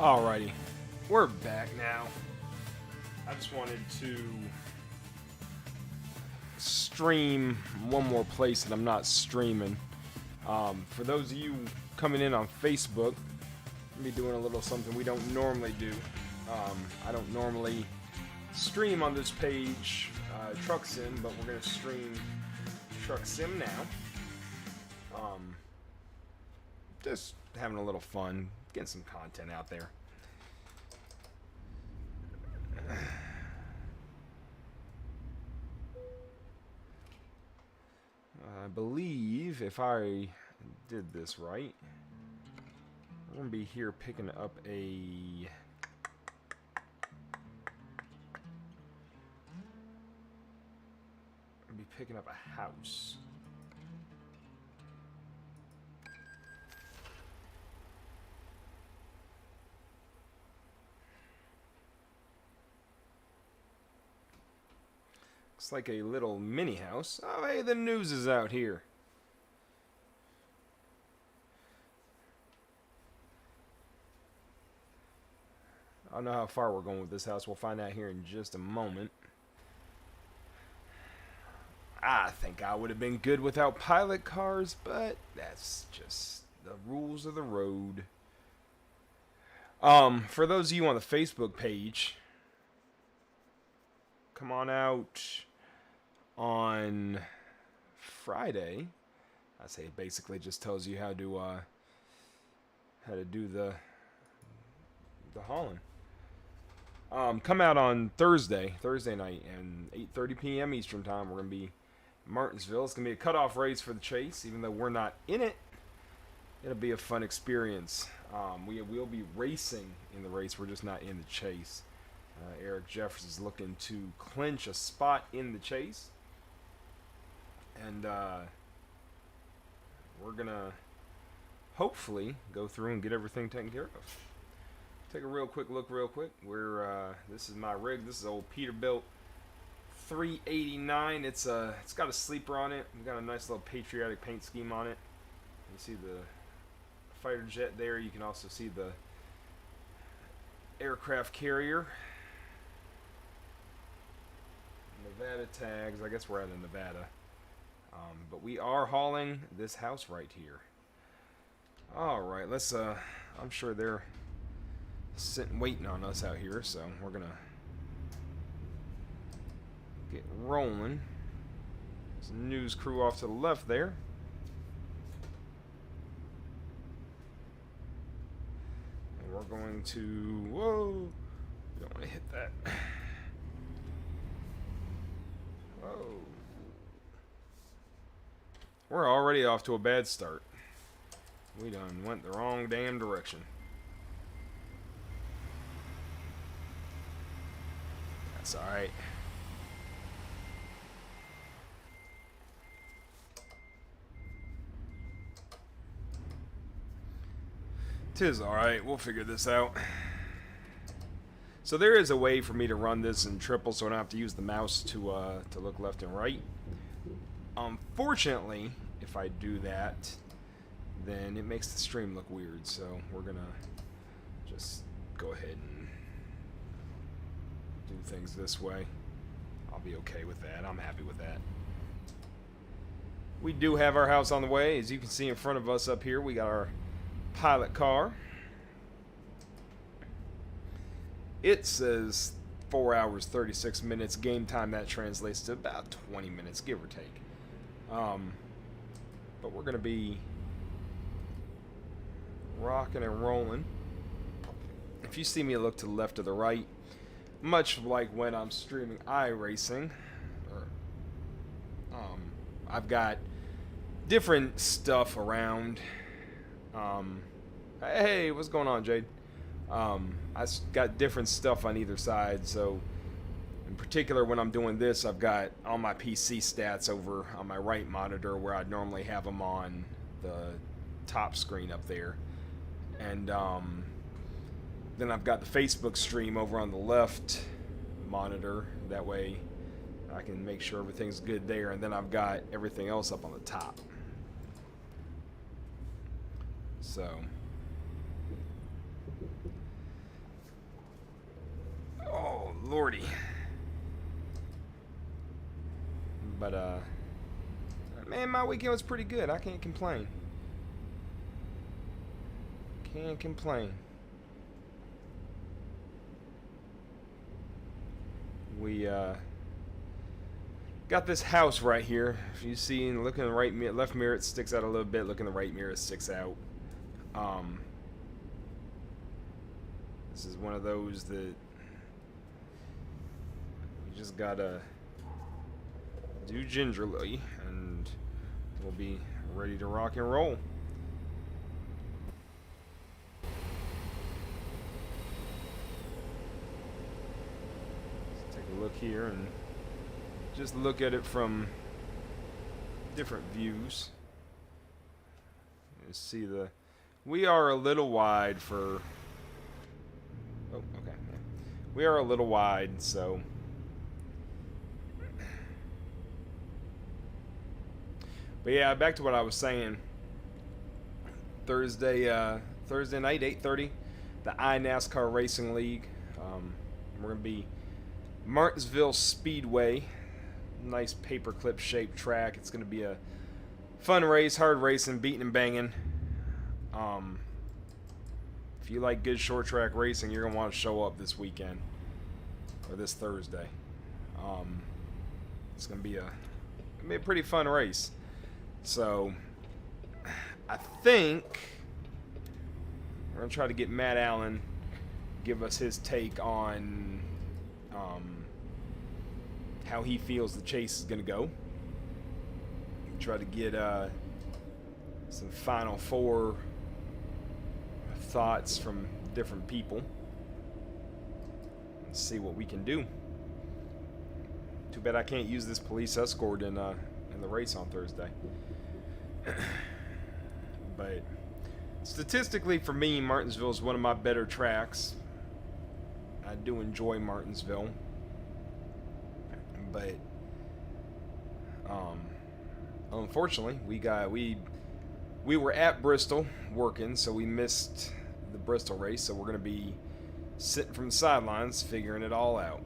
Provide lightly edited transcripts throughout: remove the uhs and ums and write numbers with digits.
Alrighty, we're back now. I just wanted to stream one more place that I'm not streaming. For those of you coming in on Facebook, I'll be doing a little something we don't normally do. I don't normally stream on this page Truck Sim, but we're going to stream Truck Sim now. Just having a little fun, getting some content out there. I believe if I did this right, we're going to be here picking up a... be picking up a house. Looks like a little mini house. Oh, hey, the news is out here. I don't know how far we're going with this house. We'll find out here in just a moment. I think I would have been good without pilot cars, but that's just the rules of the road. For those of you on the Facebook page, come on out on Friday. I say it basically just tells you how to do the hauling. Come out on Thursday night, and 8:30 p.m. Eastern time. We're gonna be Martinsville. It's going to be a cutoff race for the chase. Even though we're not in it, it'll be a fun experience. We will be racing in the race. We're just not in the chase. Eric Jeffers is looking to clinch a spot in the chase. And we're going to hopefully go through and get everything taken care of. Take a real quick look real quick. This is my rig. This is old Peterbilt 389. It's got a sleeper on it. We've got a nice little patriotic paint scheme on it. You see the fighter jet there. You can also see the aircraft carrier. Nevada tags. I guess we're out in Nevada. But we are hauling this house right here. Alright, let's I'm sure they're sitting waiting on us out here, so we're gonna get rolling. There's a news crew off to the left there. And we're going to... Whoa! We don't want to hit that. Whoa. We're already off to a bad start. We done went the wrong damn direction. That's alright. Tis alright, we'll figure this out. So there is a way for me to run this in triple so I don't have to use the mouse to look left and right. Unfortunately, if I do that, then it makes the stream look weird, so we're gonna just go ahead and do things this way. I'll be okay with that. I'm happy with that. We do have our house on the way. As you can see in front of us up here, we got our pilot car. It says 4 hours 36 minutes. Game time, that translates to about 20 minutes, give or take. But we're gonna be rocking and rolling. If you see me look to the left or the right, much like when I'm streaming iRacing, I've got different stuff around. Hey, what's going on, Jade? I've got different stuff on either side, so in particular when I'm doing this, I've got all my PC stats over on my right monitor where I'd normally have them on the top screen up there. And then I've got the Facebook stream over on the left monitor. That way I can make sure everything's good there. And then I've got everything else up on the top. So lordy. But man, my weekend was pretty good. I can't complain. Can't complain. We got this house right here. If you see, look in the right mirror, left mirror, it sticks out a little bit. Look in the right mirror, it sticks out. This is one of those that you just gotta do gingerly, and we'll be ready to rock and roll. Let's take a look here and just look at it from different views. You see we are a little wide for. Oh, okay. Yeah. We are a little wide, so. But yeah, back to what I was saying. Thursday night, 8:30, the iNASCAR Racing League. We're gonna be Martinsville Speedway, nice paperclip shaped track. It's gonna be a fun race, hard racing, beating and banging. If you like good short track racing, you're gonna want to show up this weekend or this Thursday. It's gonna be a pretty fun race. So I think we're gonna try to get Matt Allen give us his take on how he feels the chase is gonna go. Try to get some Final Four thoughts from different people and see what we can do. Too bad I can't use this police escort in the race on Thursday. But statistically, for me, Martinsville is one of my better tracks. I do enjoy Martinsville, but unfortunately, we were at Bristol working, so we missed the Bristol race. So we're gonna be sitting from the sidelines, figuring it all out.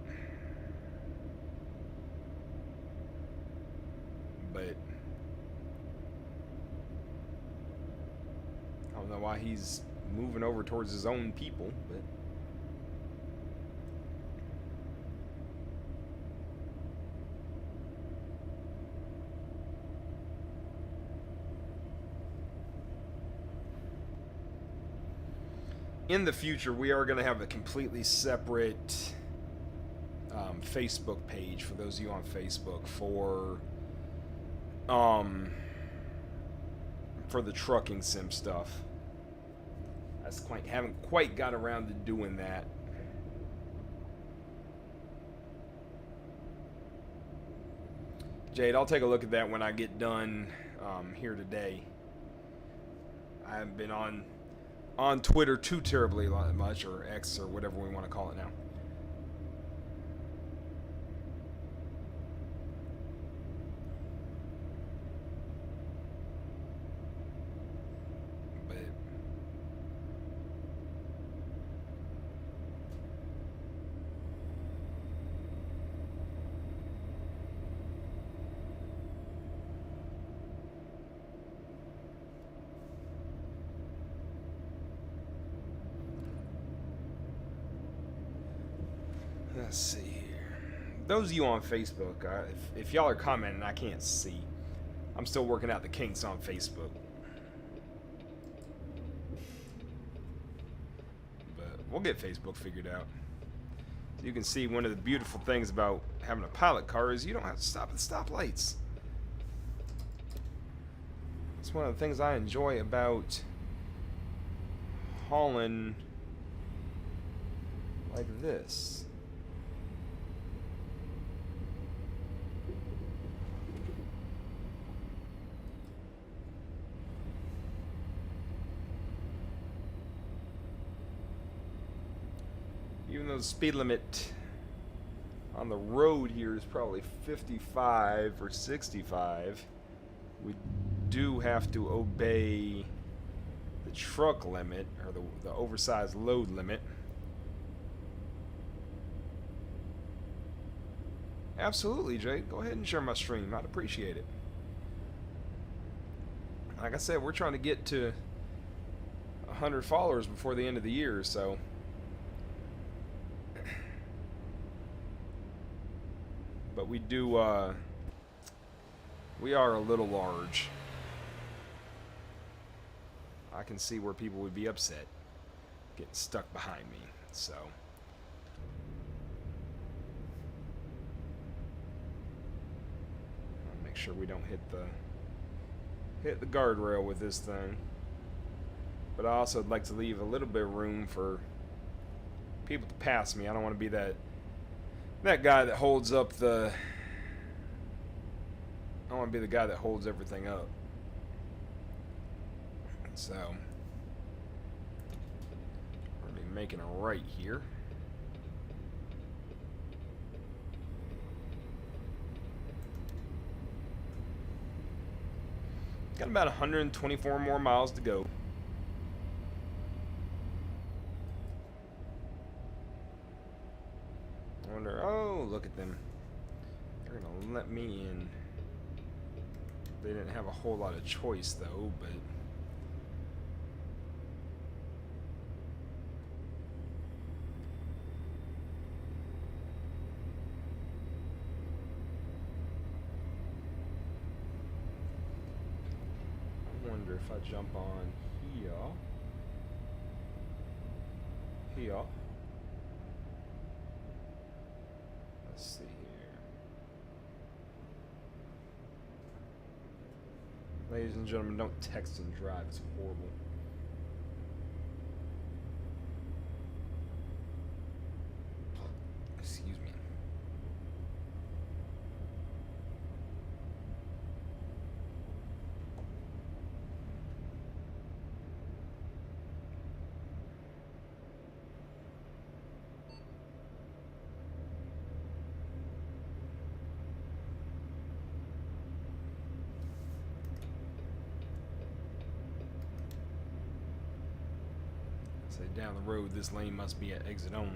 But I don't know why he's moving over towards his own people, but. In the future, we are going to have a completely separate Facebook page for those of you on Facebook for the trucking sim stuff. Haven't quite got around to doing that. Jade, I'll take a look at that when I get done here today. I haven't been on Twitter too terribly much, or X, or whatever we want to call it now. But let's see here. Those of you on Facebook, if y'all are commenting, I can't see. I'm still working out the kinks on Facebook. But we'll get Facebook figured out. So you can see one of the beautiful things about having a pilot car is you don't have to stop at stoplights. It's one of the things I enjoy about hauling like this. Even though the speed limit on the road here is probably 55 or 65, we do have to obey the truck limit, or the oversized load limit. Absolutely, Jade. Go ahead and share my stream. I'd appreciate it. Like I said, we're trying to get to 100 followers before the end of the year, so but we are a little large. I can see where people would be upset getting stuck behind me, so I'll make sure we don't hit the guardrail with this thing. But I also would like to leave a little bit of room for people to pass me. I don't want to be that guy that holds up the... I don't want to be the guy that holds everything up. So, we're going to be making a right here. Got about 124 more miles to go. I wonder, oh, look at them. They're going to let me in. They didn't have a whole lot of choice, though, but... I wonder if I jump on here. Let's see here. Ladies and gentlemen, don't text and drive. It's horrible. Excuse me. Say down the road, this lane must be at exit only.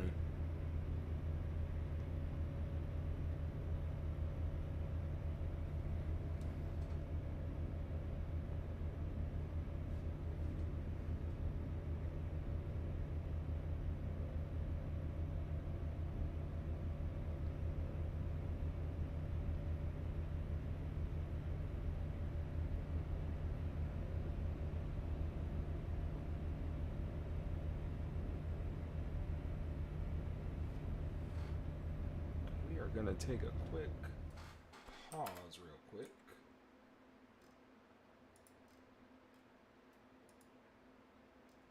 Gonna take a quick pause real quick.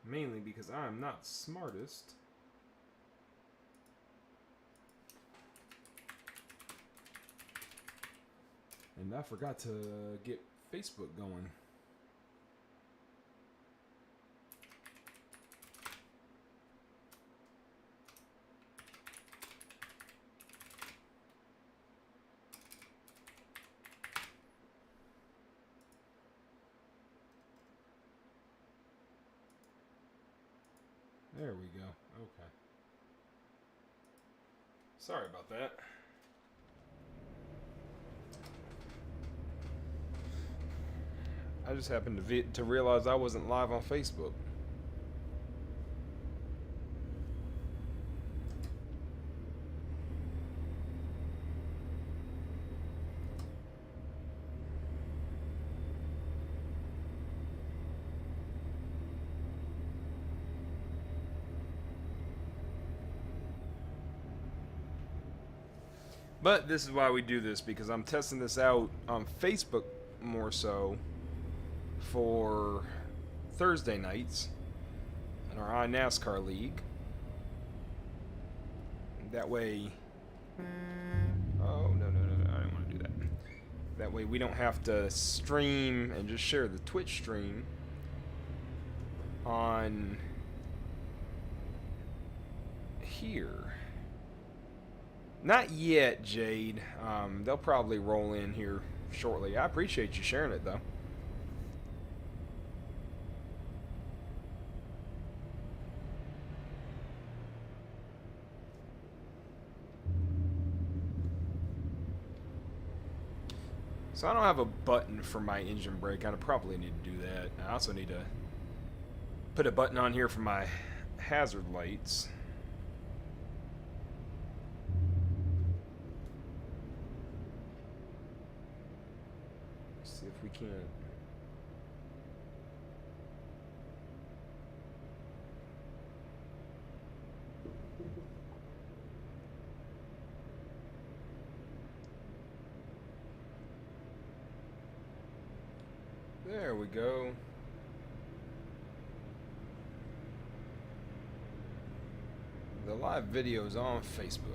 Mainly because I'm not smartest. And I forgot to get Facebook going. There we go. Okay. Sorry about that. I just happened to realize I wasn't live on Facebook. But this is why we do this, because I'm testing this out on Facebook more so for Thursday nights in our iNASCAR league. That way... Oh, no, I don't want to do that. That way we don't have to stream and just share the Twitch stream on here. Not yet, Jade. They'll probably roll in here shortly. I appreciate you sharing it, though. So I don't have a button for my engine brake. I probably need to do that. I also need to put a button on here for my hazard lights. Let's see if we can. There we go. The live video is on Facebook.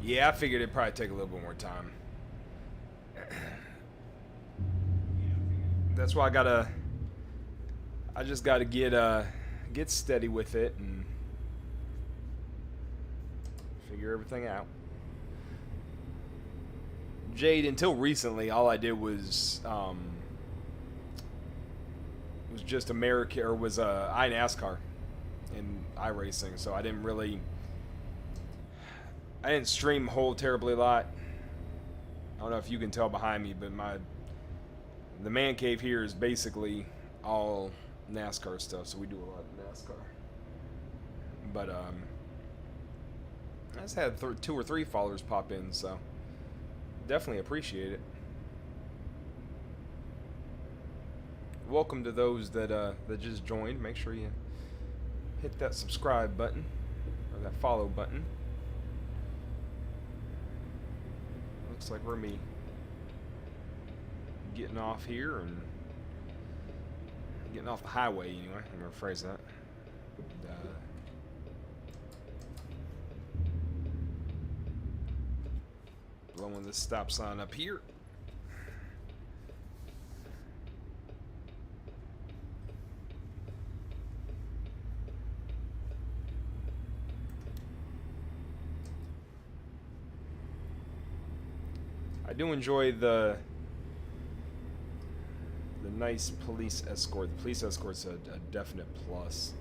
Yeah, I figured it'd probably take a little bit more time. That's why I just gotta get steady with it and figure everything out. Jade, until recently, all I did was just America, or was iNASCAR and iRacing, so I didn't stream a whole terribly lot. I don't know if you can tell behind me, but the man cave here is basically all NASCAR stuff, so we do a lot of NASCAR. But I just had 2 or 3 followers pop in, so definitely appreciate it. Welcome to those that just joined. Make sure you hit that subscribe button or that follow button. Looks like we're getting off here and getting off the highway anyway. I'm gonna rephrase that. Blowing this stop sign up here. I do enjoy the nice police escort. The police escort's a definite plus.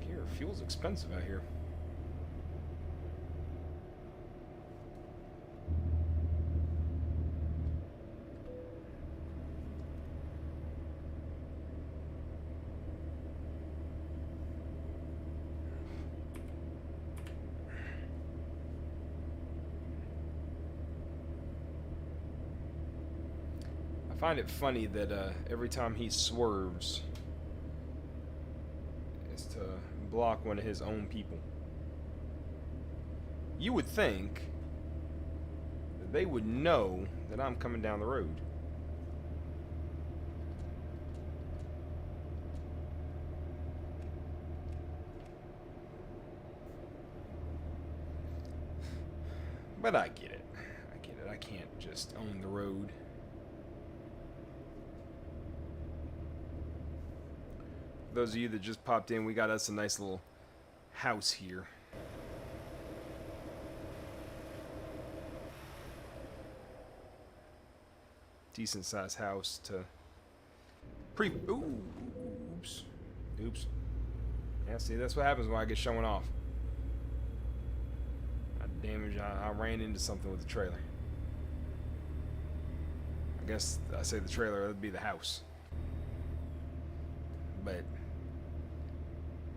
Here, fuel's expensive out here. I find it funny that every time he swerves, it's to block one of his own people. You would think that they would know that I'm coming down the road. But I get it. I can't just own the road. For those of you that just popped in, we got us a nice little house here. Decent sized house to oops. Yeah, see, that's what happens when I get showing off. I ran into something with the trailer. I guess I say the trailer, that'd be the house. But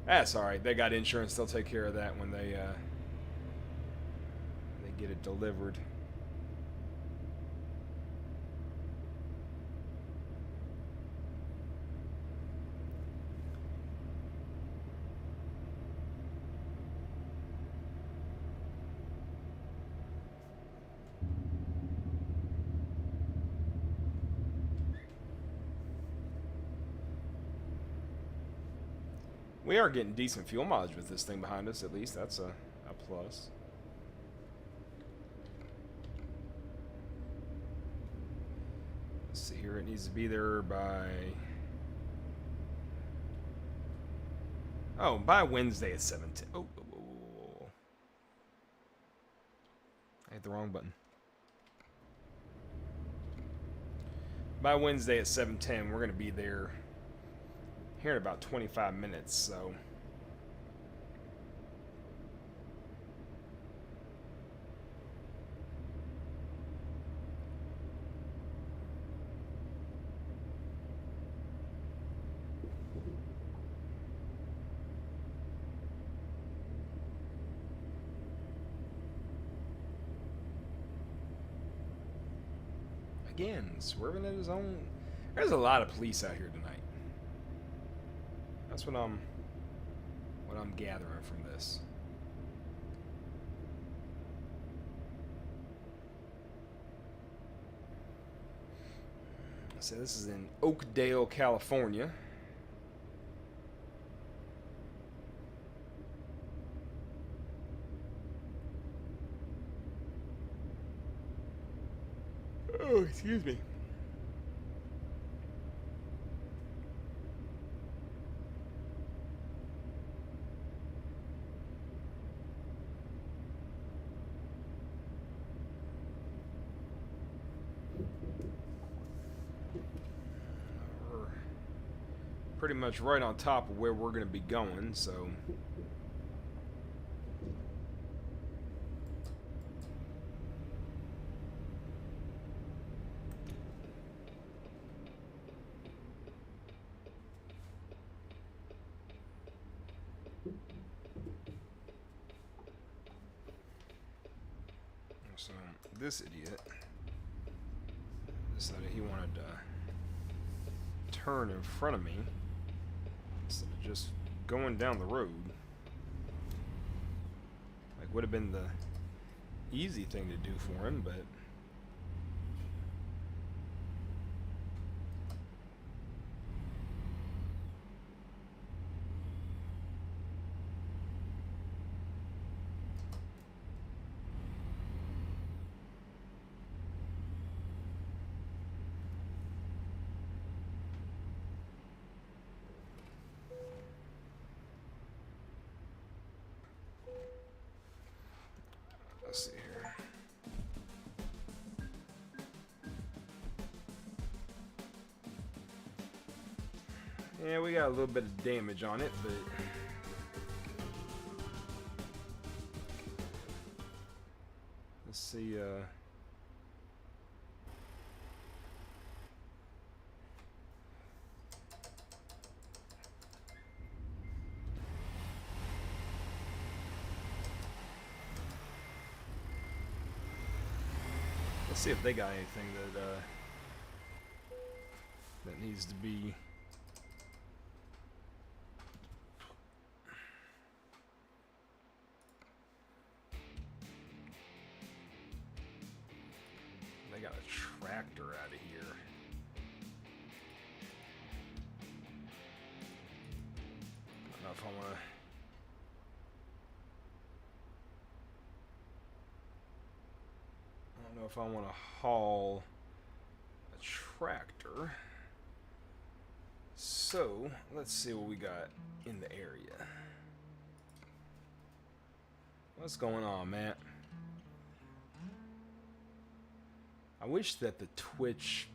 that's alright. They got insurance. They'll take care of that when they get it delivered. We are getting decent fuel mileage with this thing behind us, at least. That's a plus. Let's see here. It needs to be there by... Oh, by Wednesday at 7:10. Oh, I hit the wrong button. by Wednesday at 7:10, we're gonna be there here in about 25 minutes. So. Again, swerving at his own. There's a lot of police out here tonight. That's what I'm gathering from this. So this is in Oakdale, California. Oh, excuse me. We're pretty much right on top of where we're going to be going, so... So, this idiot decided he wanted to turn in front of me instead of just going down the road. Like, would have been the easy thing to do for him, but... Let's see here. Yeah, we got a little bit of damage on it, but... Let's see, let's see if they got anything that needs to be... They got a tractor out of here. I don't know if I want to... I don't know if I want to haul a tractor. So, let's see what we got in the area. What's going on, Matt? I wish that the Twitch,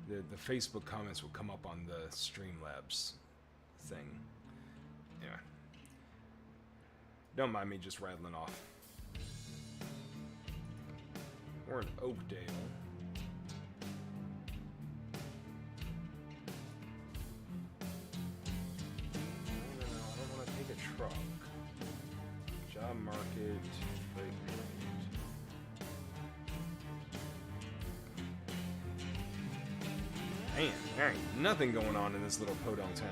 the Facebook comments would come up on the Streamlabs thing. Yeah. Don't mind me just rattling off. We're in Oakdale. No, I don't want to take a truck. Job market, freight market. Man, there ain't nothing going on in this little podunk town.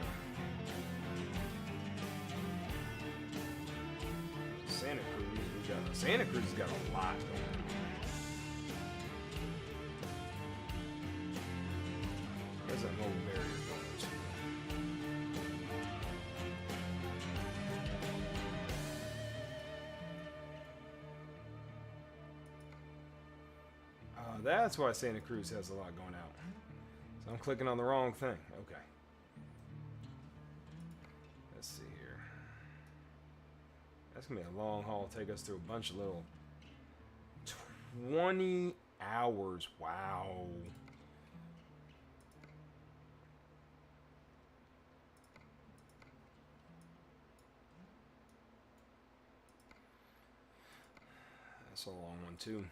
Santa Cruz has got a lot going on. There's that mobile barrier going to. That's why Santa Cruz has a lot going out. So I'm clicking on the wrong thing. Okay. Let's see here. That's going to be a long haul. Take us through a bunch of little 20 hours. Wow. also a long one too.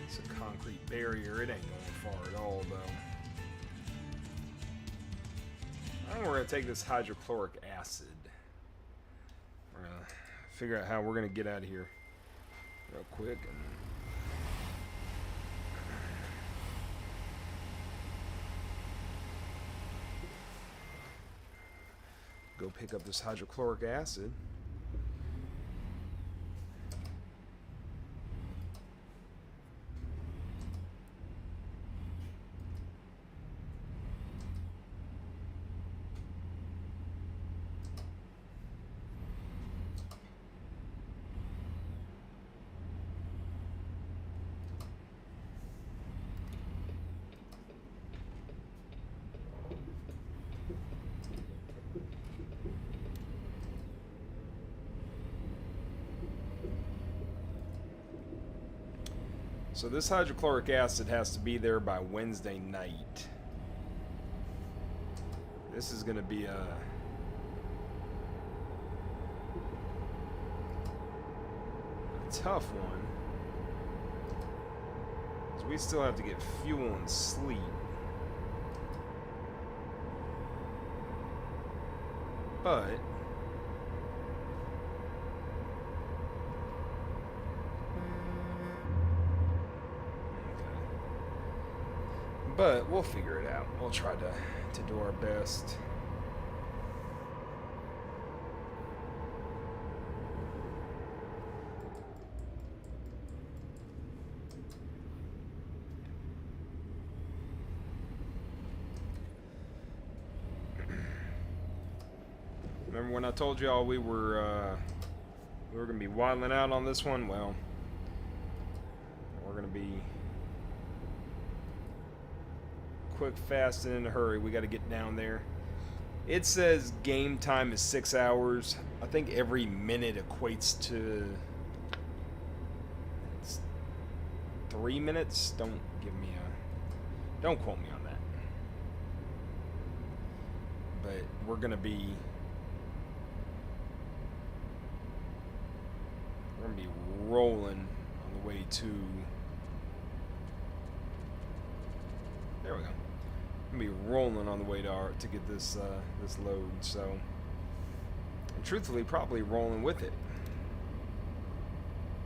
It's a concrete barrier. It ain't going far at all, though. I think we're going to take this hydrochloric acid. We're going to figure out how we're going to get out of here real quick. And go pick up this hydrochloric acid. So this hydrochloric acid has to be there by Wednesday night. This is going to be a tough one, 'cause we still have to get fuel and sleep. But we'll figure it out. We'll try to do our best. Remember when I told y'all we were gonna be waddling out on this one? Well, we're gonna be quick, fast, and in a hurry. We got to get down there. It says game time is 6 hours. I think every minute equates to 3 minutes. Don't quote me on that. But we're gonna be rolling on the way to. There we go. We're gonna be rolling on the way to get this this load. So, and truthfully, probably rolling with it.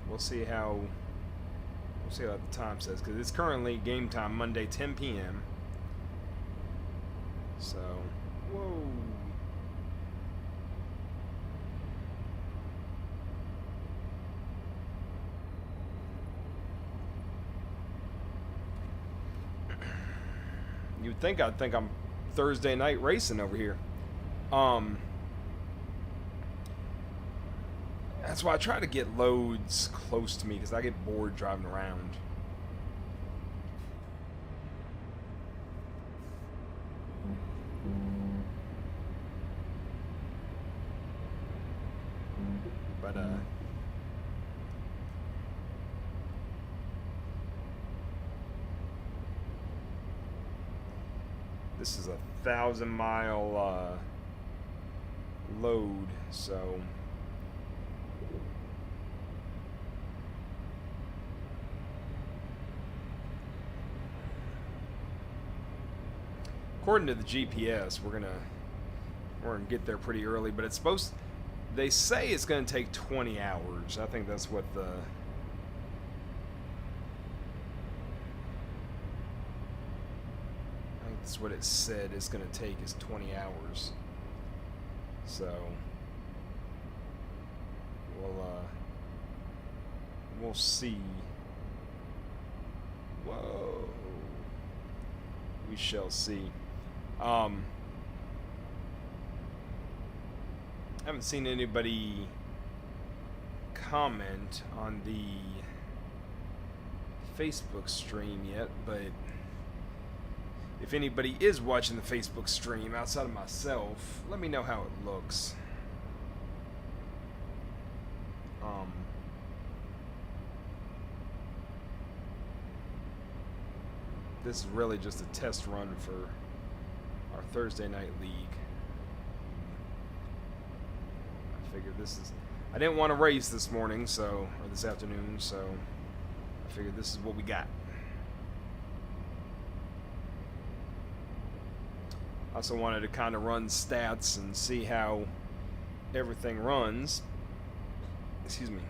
We'll see how the time says, because it's currently game time Monday 10 p.m. So, whoa. You'd think I'd think I'm Thursday night racing over here. That's why I try to get loads close to me, because I get bored driving around. But this is a 1,000-mile load, so according to the GPS, we're gonna get there pretty early, but it's supposed. They say it's gonna take 20 hours. I think that's what the. That's what it said it's going to take, is 20 hours. So we'll see. Whoa. We shall see. I haven't seen anybody comment on the Facebook stream yet, but if anybody is watching the Facebook stream outside of myself, let me know how it looks. this is really just a test run for our Thursday night league. I figured I didn't want to race this morning, or this afternoon, so I figured this is what we got. I also wanted to kind of run stats and see how everything runs. Excuse me.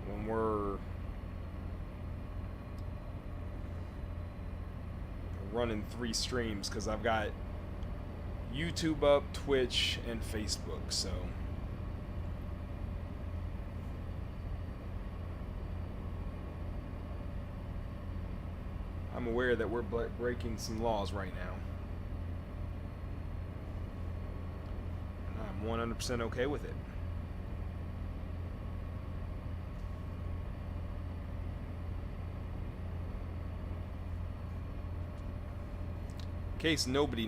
When we're running 3 streams, because I've got YouTube up, Twitch, and Facebook, so I'm aware that we're breaking some laws right now. And I'm 100% okay with it. In case nobody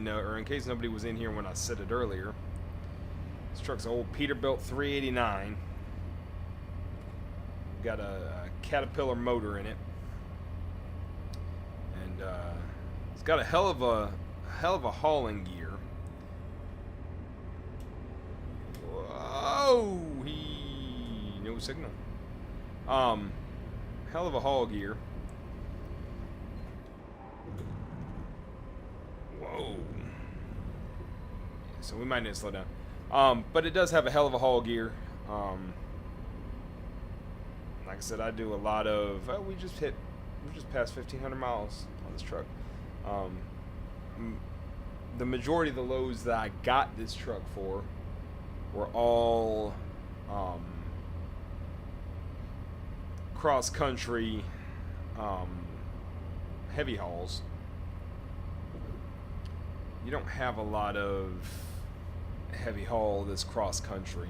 was in here when I said it earlier, this truck's an old Peterbilt 389. Got a Caterpillar motor in it, and it's got a hell of a hauling gear. Whoa! No signal. Hell of a haul gear. Whoa. So we might need to slow down. But it does have a hell of a haul gear. Like I said, I do a lot of... we just passed 1,500 miles on this truck. The majority of the loads that I got this truck for were all cross-country heavy hauls. You don't have a lot of heavy haul that's cross-country.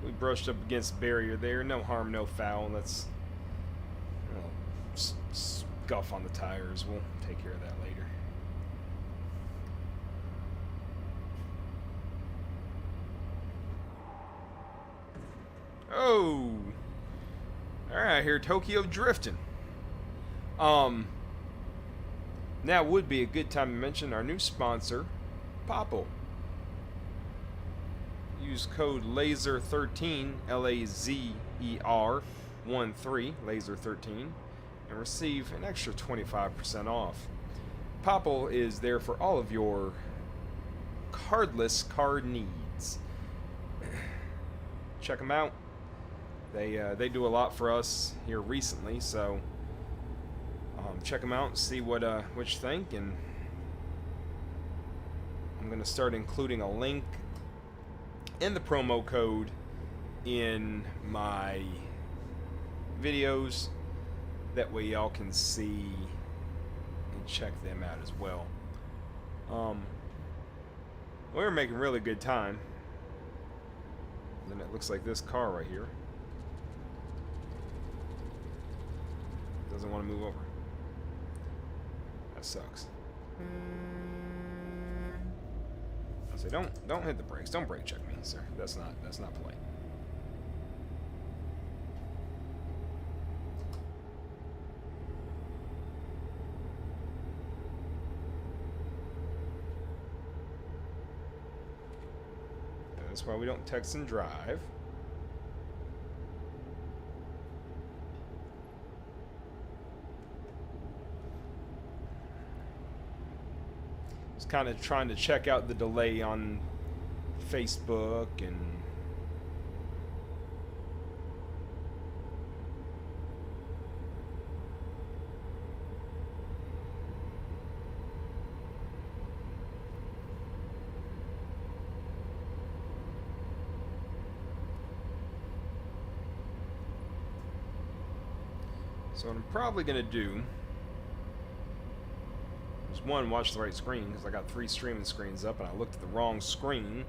We brushed up against the barrier there. No harm, no foul. That's scuff on the tires. We'll take care of that later. Oh, all right, here Tokyo drifting. Now would be a good time to mention our new sponsor, Popple. Use code LASER13, LAZER 13, LASER13, and receive an extra 25% off. Popple is there for all of your cardless card needs. Check them out. They do a lot for us here recently, so check them out and see what you think. And I'm gonna start including a link and the promo code in my videos. That way y'all can see and check them out as well. We're making really good time. Then it looks like this car right here doesn't want to move over. That sucks. I say don't hit the brakes. Don't brake check me, sir. That's not polite. That's why we don't text and drive. Just kind of trying to check out the delay on Facebook and so what I'm probably going to do is, one, watch the right screen, because I got 3 streaming screens up and I looked at the wrong screen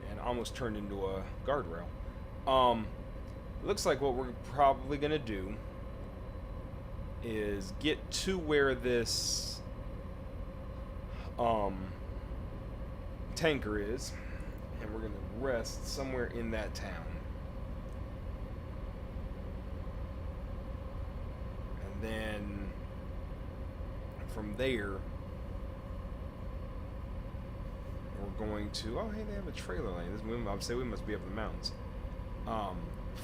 and almost turned into a guardrail. Looks like what we're probably going to do is get to where this tanker is, and we're going to rest somewhere in that town. And then from there, we're going to... Oh, hey, they have a trailer lane. I would say we must be up in the mountains.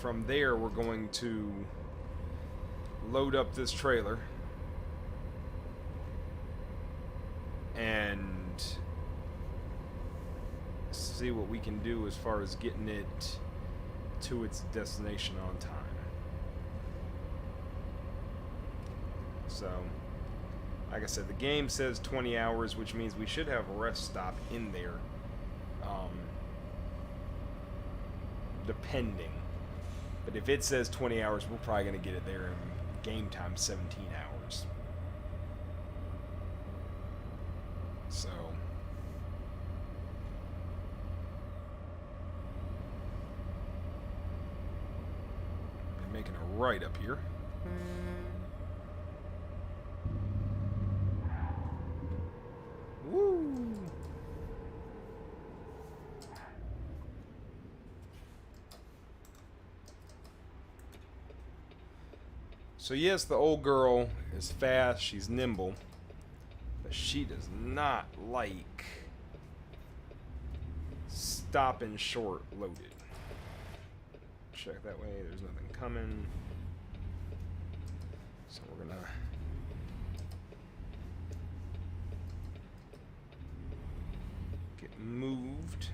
From there, we're going to load up this trailer and see what we can do as far as getting it to its destination on time. So, like I said, the game says 20 hours, which means we should have a rest stop in there. Depending. But if it says 20 hours, we're probably going to get it there in game time 17 hours. So... I'm making a right up here. Woo! So yes, the old girl is fast, she's nimble, but she does not like stopping short loaded. Check that way, there's nothing coming. So we're gonna get moved.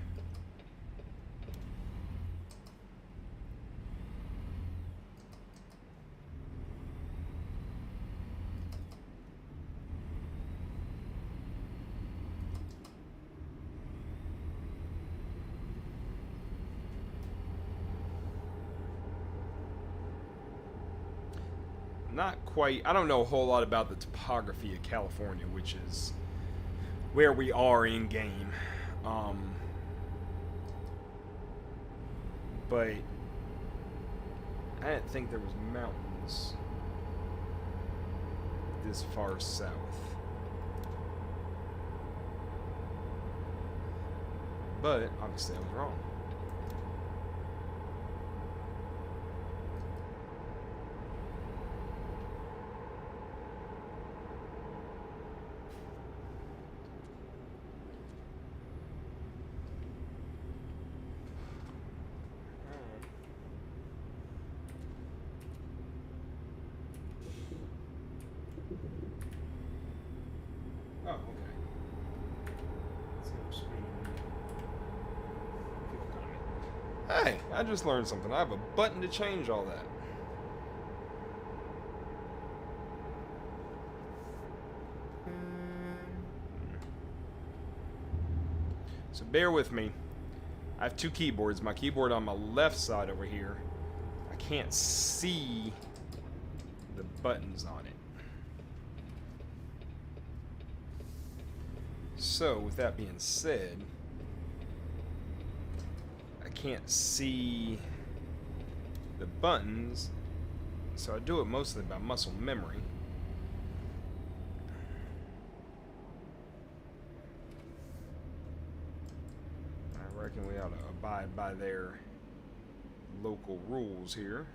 Not quite. I don't know a whole lot about the topography of California, which is where we are in game. But I didn't think there was mountains this far south. But obviously I was wrong. Oh, okay. Hey, I just learned something. I have a button to change all that. So bear with me. I have two keyboards. My keyboard on my left side over here, I can't see the buttons on it. So, with that being said, I can't see the buttons, so I do it mostly by muscle memory. I reckon we ought to abide by their local rules here.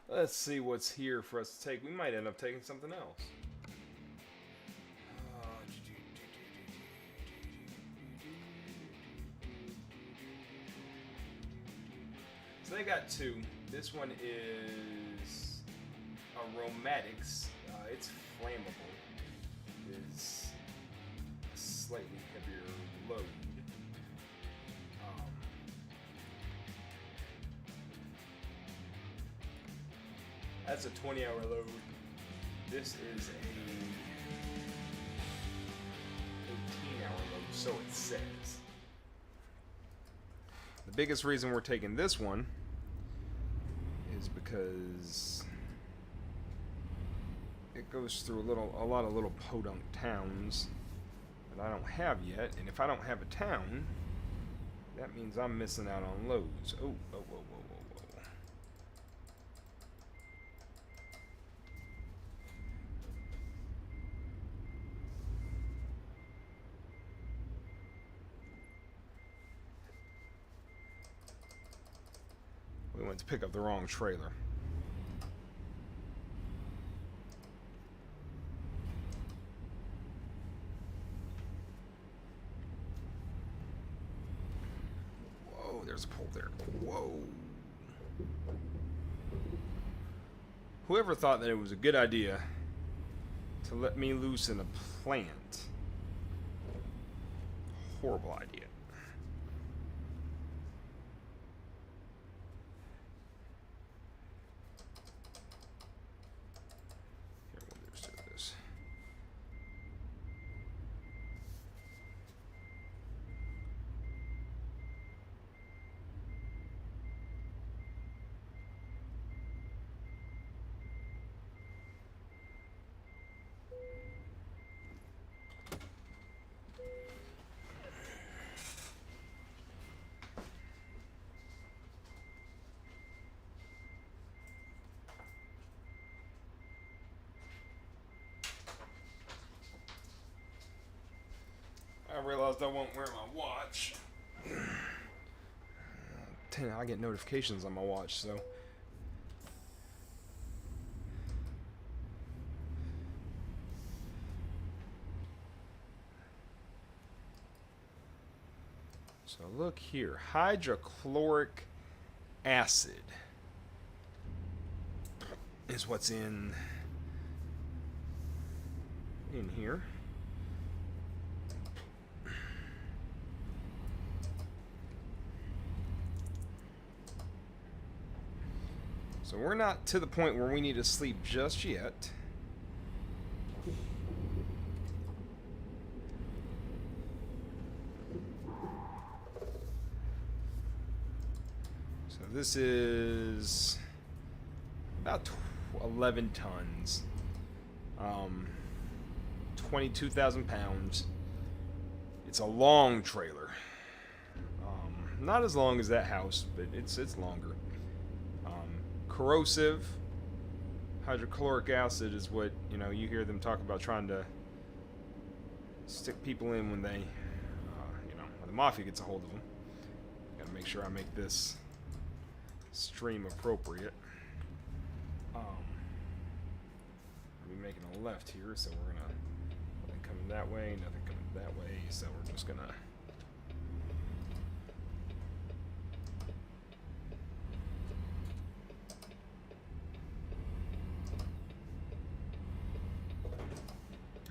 Let's see what's here for us to take. We might end up taking something else. So they got two. This one is aromatics. It's flammable. It's a slightly heavier load. That's a 20-hour load. This is a 18-hour load, so it says. The biggest reason we're taking this one is because it goes through a lot of little podunk towns. that I don't have yet. And if I don't have a town, that means I'm missing out on loads. Oh, whoa, whoa, whoa, whoa, whoa. We went to pick up the wrong trailer. Whoa, there's a pole there. Whoa. Whoever thought that it was a good idea to let me loose in a plant? Horrible idea. Here, we'll do this. I realized I won't wear my watch. I get notifications on my watch, so. So look here, hydrochloric acid is what's in here. So we're not to the point where we need to sleep just yet. So this is about 11 tons. 22,000 pounds. It's a long trailer. Not as long as that house, but it's longer. Corrosive hydrochloric acid is what, you know, you hear them talk about trying to stick people in when they, you know, when the mafia gets a hold of them. Gotta make sure I make this stream appropriate. I'll be making a left here, so we're gonna, nothing coming that way, nothing coming that way, so we're just gonna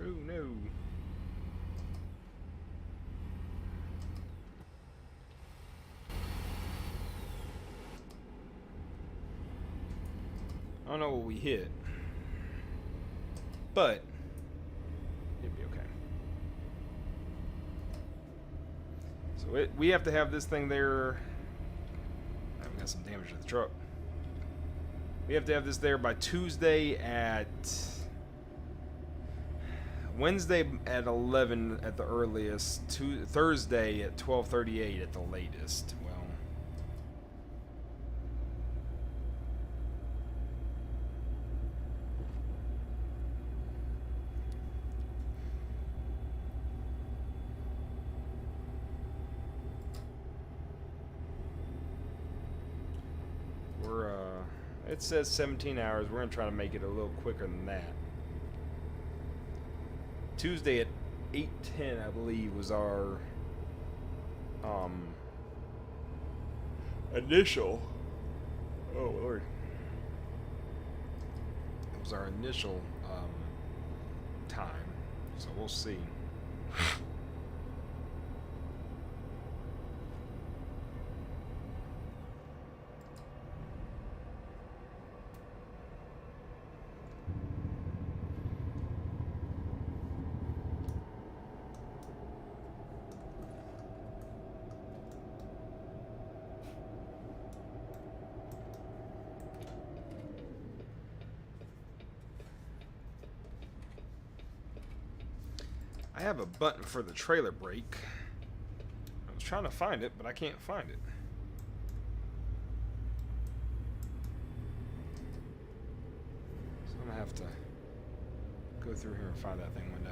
oh no. I don't know what we hit, but it'd be okay. So we have to have this thing there. We got some damage to the truck. We have to have this there by Tuesday at Wednesday at 11 at the earliest, Thursday at 12:38 at the latest. Well, it says 17 hours. We're gonna try to make it a little quicker than that. Tuesday at 8:10, I believe, was our initial. Oh Lord, it was our initial time. So we'll see. I have a button for the trailer brake. I was trying to find it, but I can't find it. So I'm gonna have to go through here and find that thing one day.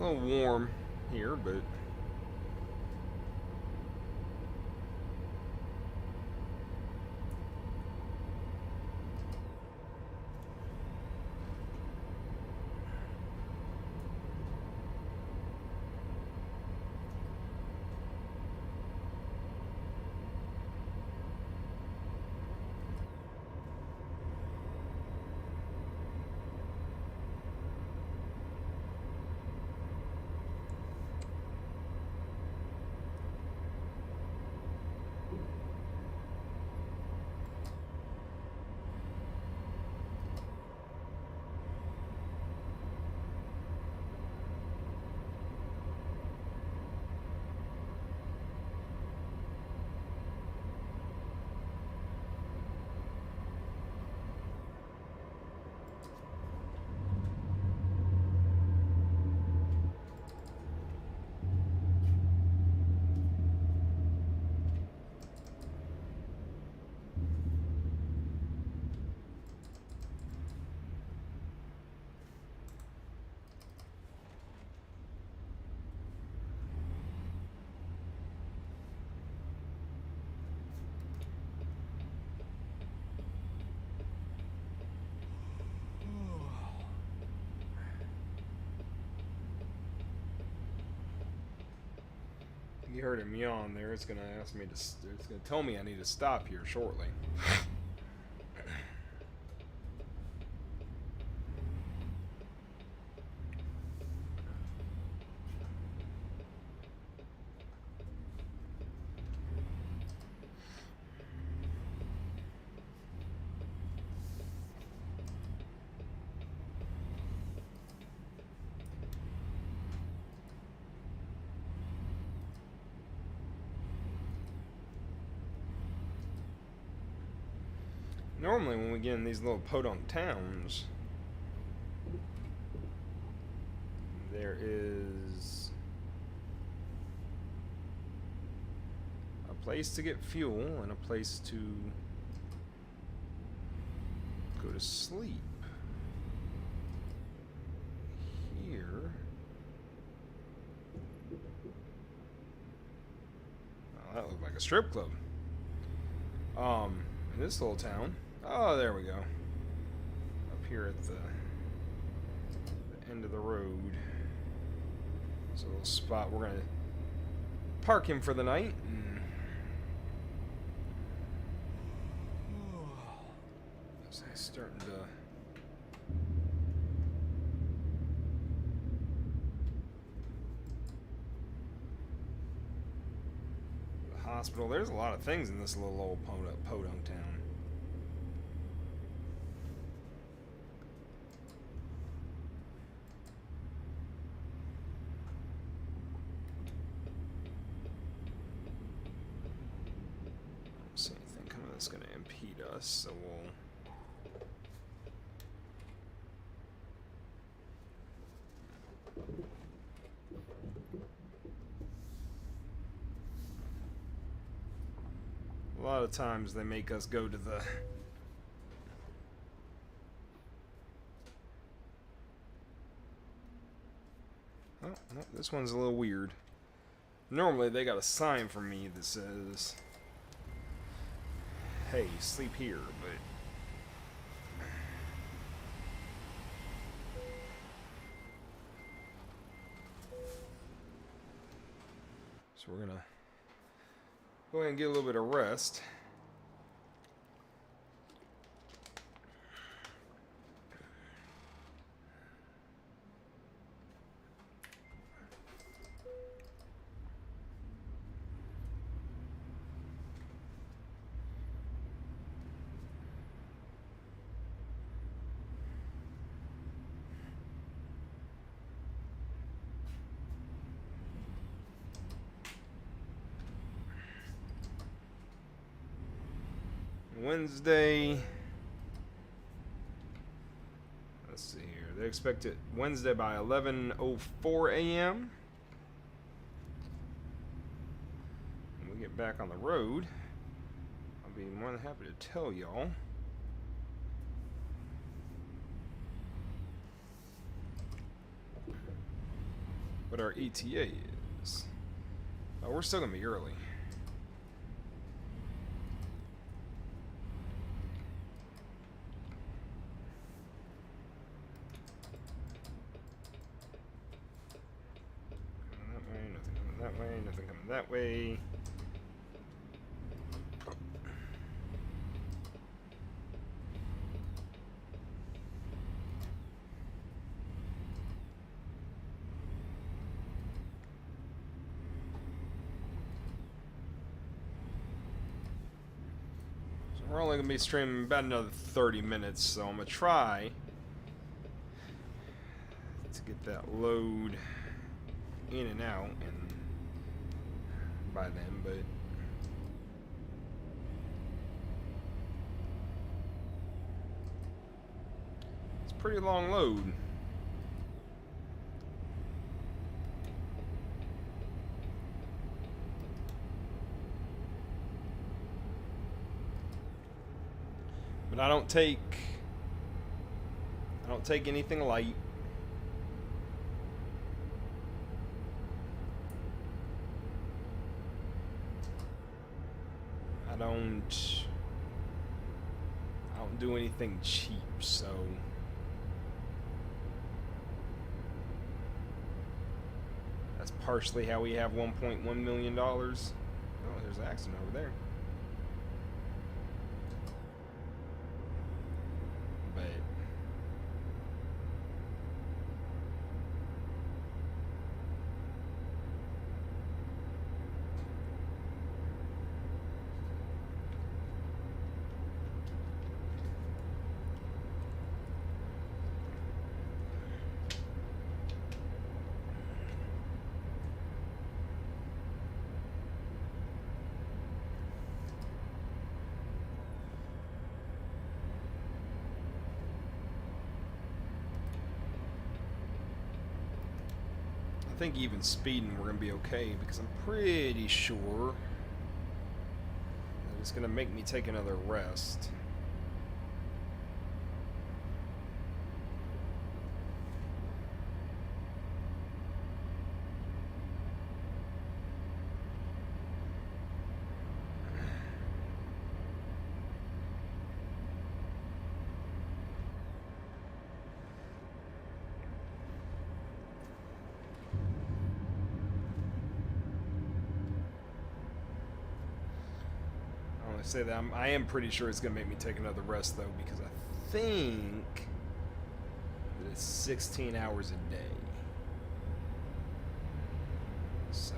A little warm here, but you heard him yawn there. It's gonna ask me to. It's gonna tell me I need to stop here shortly. Normally when we get in these little podunk towns, there is a place to get fuel and a place to go to sleep. Here, oh, that looked like a strip club. In this little town. Oh, there we go. Up here at the end of the road. It's a little spot. We're gonna park him for the night. It's starting to. The hospital. There's a lot of things in this little old podunk town. That's going to impede us, so we'll a lot of times they make us go to the oh, no, this one's a little weird. Normally they got a sign for me that says, hey, sleep here, but So we're gonna go ahead and get a little bit of rest. Wednesday. Let's see here. They expect it Wednesday by 11:04 a.m. When we get back on the road, I'll be more than happy to tell y'all. What our ETA is. Oh, we're still gonna be early. That way, nothing coming that way. So we're only gonna be streaming about another 30 minutes, so I'm gonna try to get that load in and out and by then, but it's a pretty long load. But I don't take anything light. I don't do anything cheap, so that's partially how we have $1.1 million. Oh, there's an accident over there. But I think even speeding we're gonna be okay, because I'm pretty sure that it's gonna make me take another rest. Say that I am pretty sure it's gonna make me take another rest though, because I think that it's 16 hours a day. So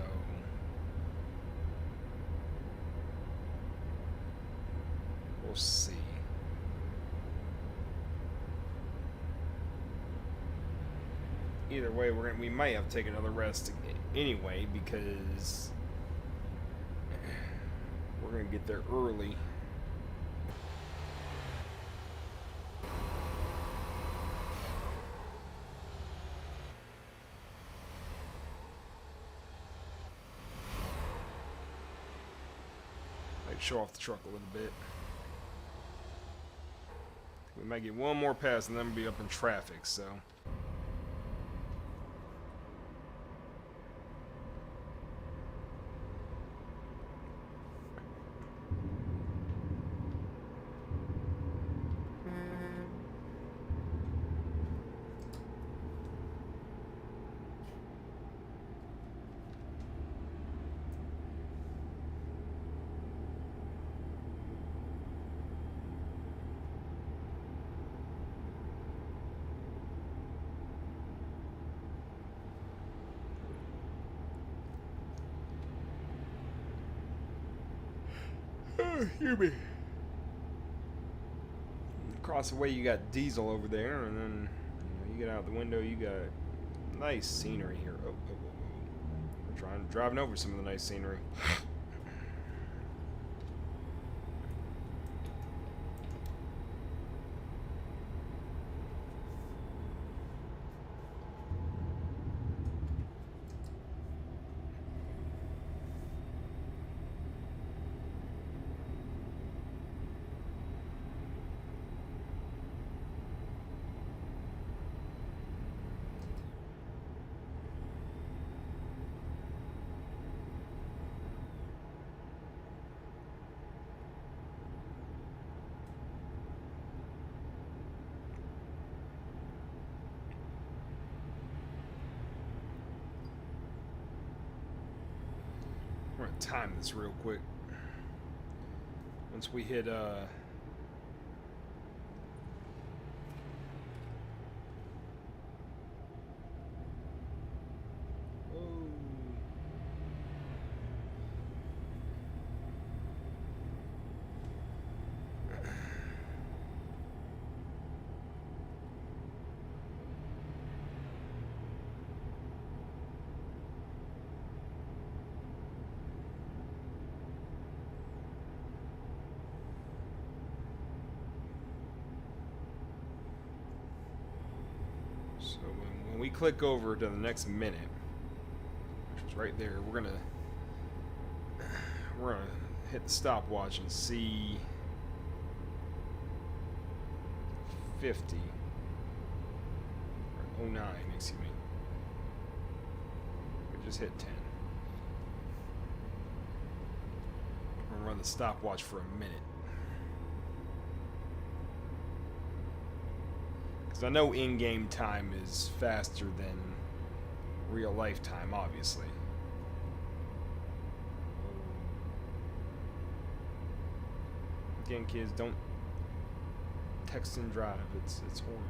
we'll see. Either way, we might have to take another rest anyway, because we're gonna get there early. Might show off the truck a little bit. We might get one more pass and then we'll be up in traffic, so. Excuse me. Across the way, you got diesel over there, and then you get out the window, you got nice scenery here. Oh. We're driving over some of the nice scenery. We're gonna time this real quick. Once we hit so when we click over to the next minute, which is right there, we're gonna hit the stopwatch and see 50 or 09, excuse me. We just hit 10. We're gonna run the stopwatch for a minute. I know in-game time is faster than real life time, obviously. Again, kids, don't text and drive. It's horrible.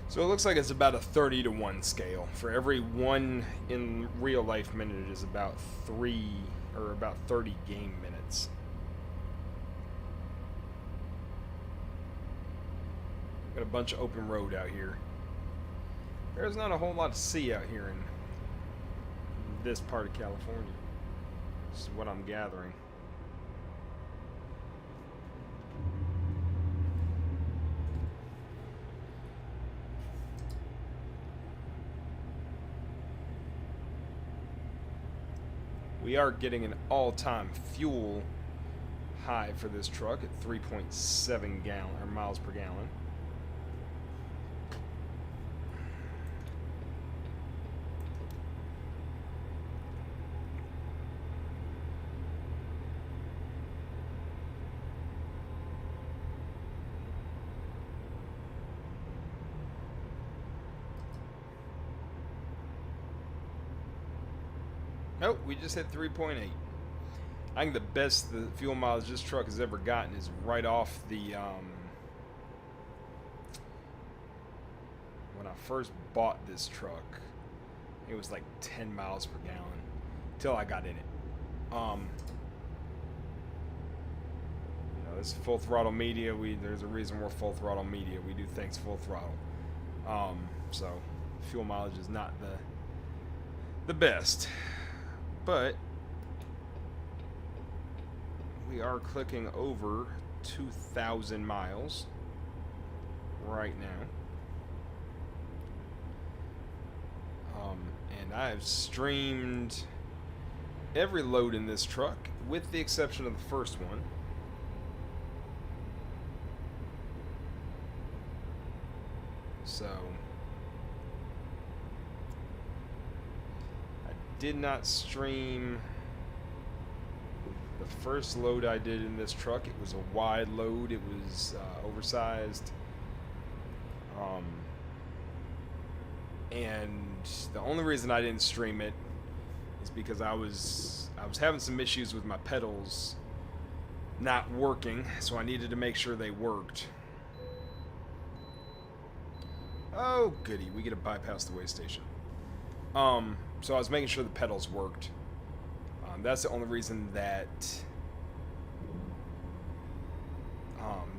So it looks like it's about a 30-to-1 scale. For every 1 in real life minute is about 3 or about 30 game minutes. Got a bunch of open road out here. There's not a whole lot to see out here in this part of California. This is what I'm gathering. We are getting an all-time fuel high for this truck at 3.7 miles per gallon. Nope, we just hit 3.8. I think the best the fuel mileage this truck has ever gotten is right off the, when I first bought this truck, it was like 10 miles per gallon till I got in it. You know, this is Full Throttle Media. There's a reason we're Full Throttle Media. We do things full throttle. So fuel mileage is not the best. But we are clicking over 2,000 miles right now. And I've streamed every load in this truck with the exception of the first one. So did not stream the first load I did in this truck. It was a wide load. It was oversized. And the only reason I didn't stream it is because I was having some issues with my pedals not working, so I needed to make sure they worked. Oh goody, we get to bypass the way station. So I was making sure the pedals worked. That's the only reason that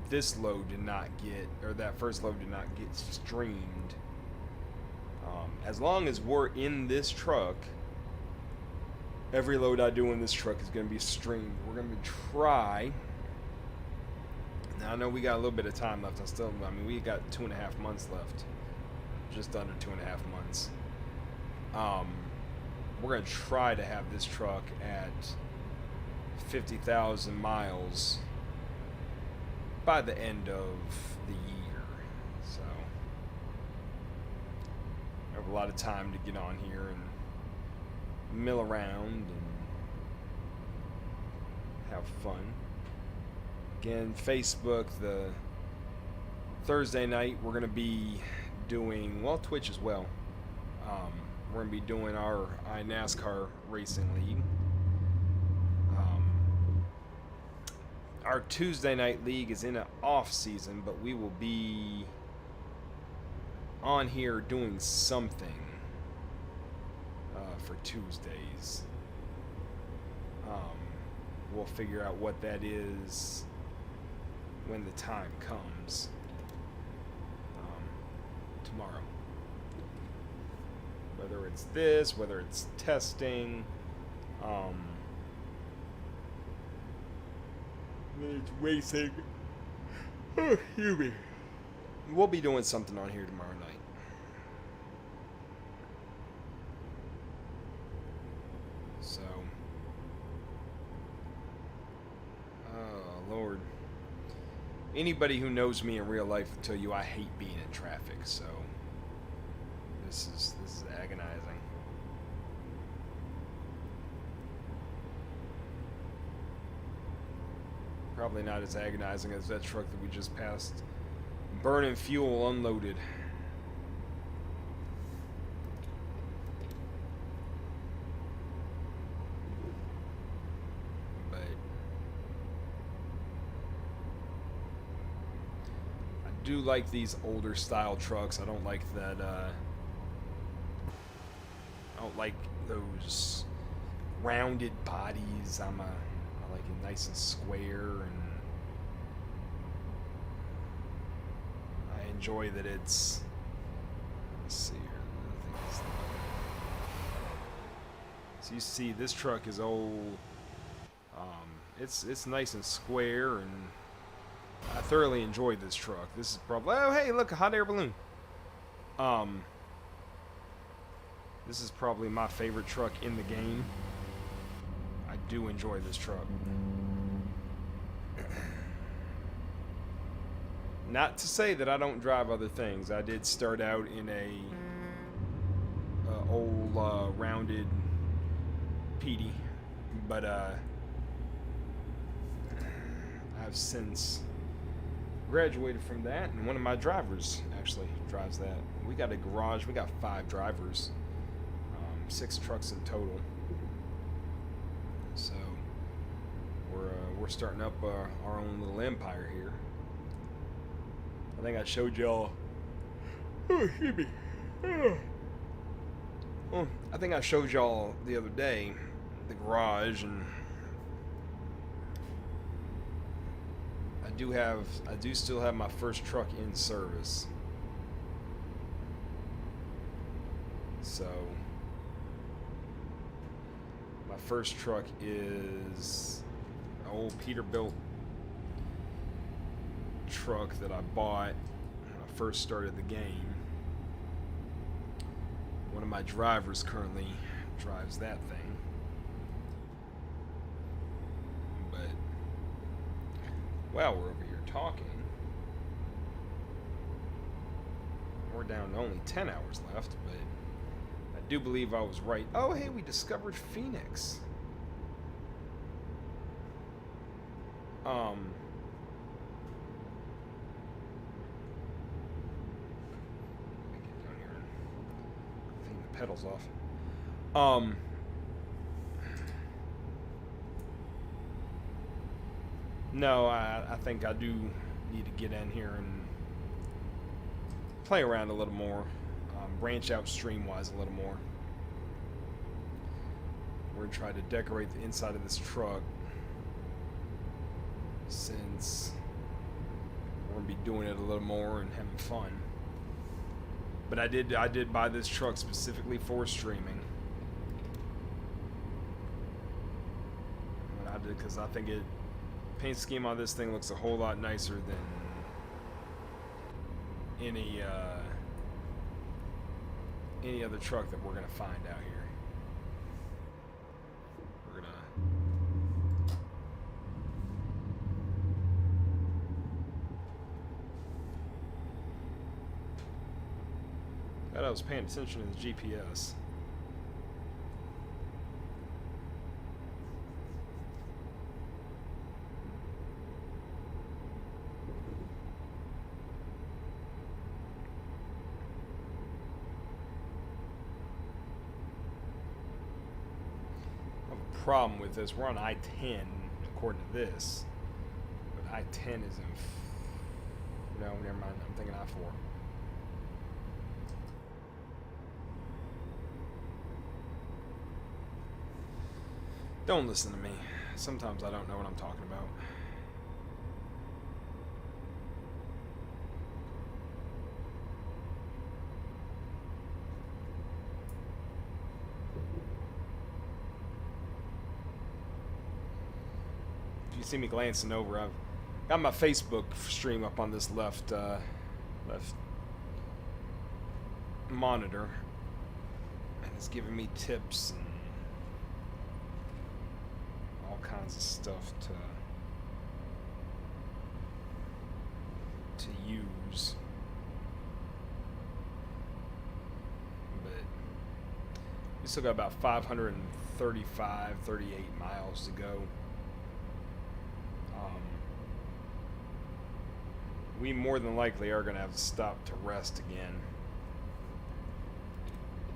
this load did not get, or that first load did not get streamed. As long as we're in this truck, every load I do in this truck is going to be streamed. We're going to try. Now I know we got a little bit of time left. I mean, we got 2.5 months left. Just under 2.5 months. We're going to try to have this truck at 50,000 miles by the end of the year. So I have a lot of time to get on here and mill around and have fun. Again, Facebook, the Thursday night, we're going to be doing, well, Twitch as well. We're going to be doing our iNASCAR Racing League. Our Tuesday night league is in an off season, but we will be on here doing something for Tuesdays. We'll figure out what that is when the time comes tomorrow. Whether it's this, whether it's testing, whether it's racing. Oh, excuse me. We'll be doing something on here tomorrow night. So, oh Lord. Anybody who knows me in real life will tell you I hate being in traffic, so this is agonizing. Probably not as agonizing as that truck that we just passed. Burning fuel unloaded. But I do like these older style trucks. I don't like that I don't like those rounded bodies. I like it nice and square, and I enjoy that it's, let's see here, I think so you see this truck is old. It's nice and square, and I thoroughly enjoy this truck. This is probably, oh hey, look, a hot air balloon. This is probably my favorite truck in the game. I do enjoy this truck. Not to say that I don't drive other things. I did start out in a old rounded PD, but I've since graduated from that, and one of my drivers actually drives that. We got a garage. We got 5 drivers, 6 trucks in total. So we're starting up our own little empire here. I think I showed y'all. Oh, excuse me. Well, I think I showed y'all the other day the garage, and I do still have my first truck in service. So my first truck is an old Peterbilt truck that I bought when I first started the game. One of my drivers currently drives that thing. But while we're over here talking, we're down to only 10 hours left, but I do believe I was right. Oh, hey, we discovered Phoenix. Get down here and clean the pedals off. No, I think I do need to get in here and play around a little more, branch out stream-wise a little more. We're going to try to decorate the inside of this truck, since we're going to be doing it a little more and having fun. But I did buy this truck specifically for streaming. And I did because I think paint scheme on this thing looks a whole lot nicer than any other truck that we're gonna find out here. We're gonna glad I was paying attention to the GPS. Problem with this, we're on I-10 according to this, but I-10 is in no, never mind, I'm thinking I-4. Don't listen to me. Sometimes I don't know what I'm talking about. See me glancing over. I've got my Facebook stream up on this left monitor, and it's giving me tips and all kinds of stuff to use. But we still got about 535, 38 miles to go. We more than likely are going to have to stop to rest again.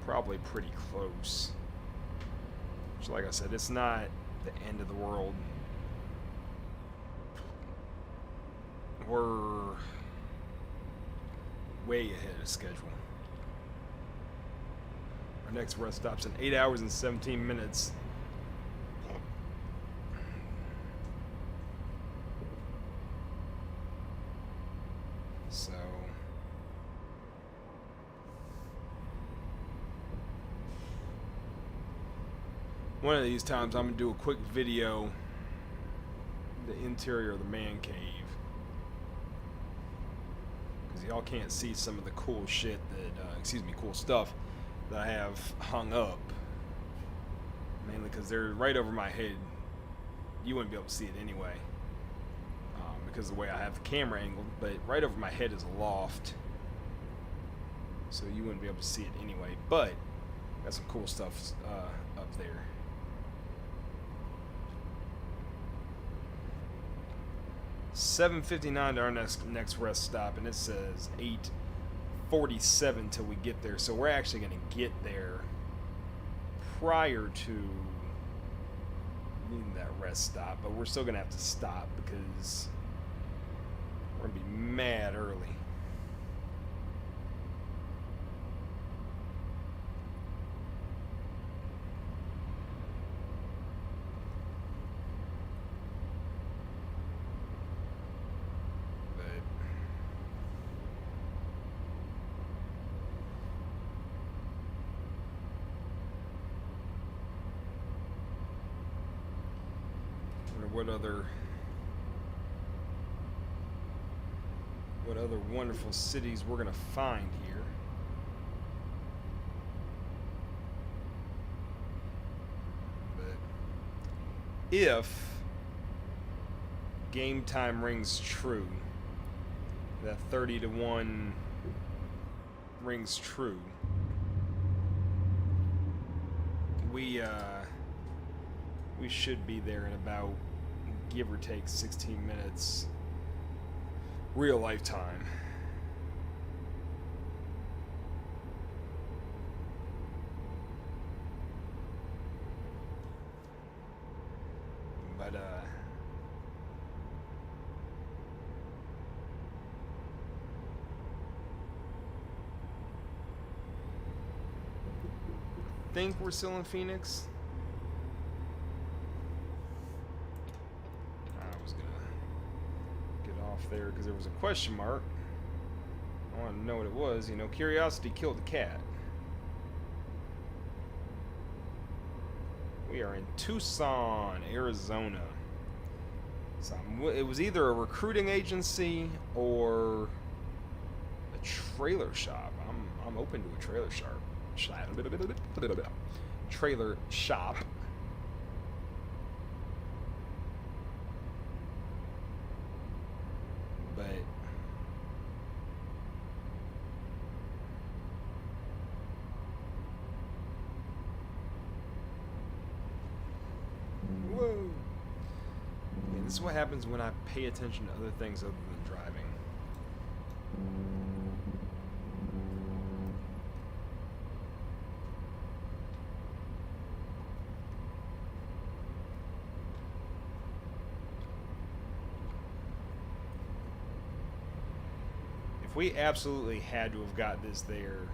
Probably pretty close. Which, like I said, it's not the end of the world. We're way ahead of schedule. Our next rest stop's in 8 hours and 17 minutes. So one of these times I'm gonna do a quick video, the interior of the man cave, because y'all can't see some of the cool shit that cool stuff that I have hung up, mainly because they're right over my head. You wouldn't be able to see it anyway, because of the way I have the camera angled, but right over my head is a loft, so you wouldn't be able to see it anyway, but got some cool stuff up there. $7:59 to our next rest stop, and it says 8:47 till we get there, so we're actually going to get there prior to needing that rest stop, but we're still going to have to stop because we're going to be mad early. What other wonderful cities we're gonna find here. But if game time rings true, that 30-1 rings true, we should be there in about, give or take, 16 minutes real life time. But think we're still in Phoenix. I was gonna get off there because there was a question mark. I wanted to know what it was. You know, curiosity killed the cat. We are in Tucson, Arizona. So it was either a recruiting agency or a trailer shop. I'm open to a trailer shop. Trailer shop. But whoa. Yeah, this is what happens when I pay attention to other things other than driving. If we absolutely had to have got this there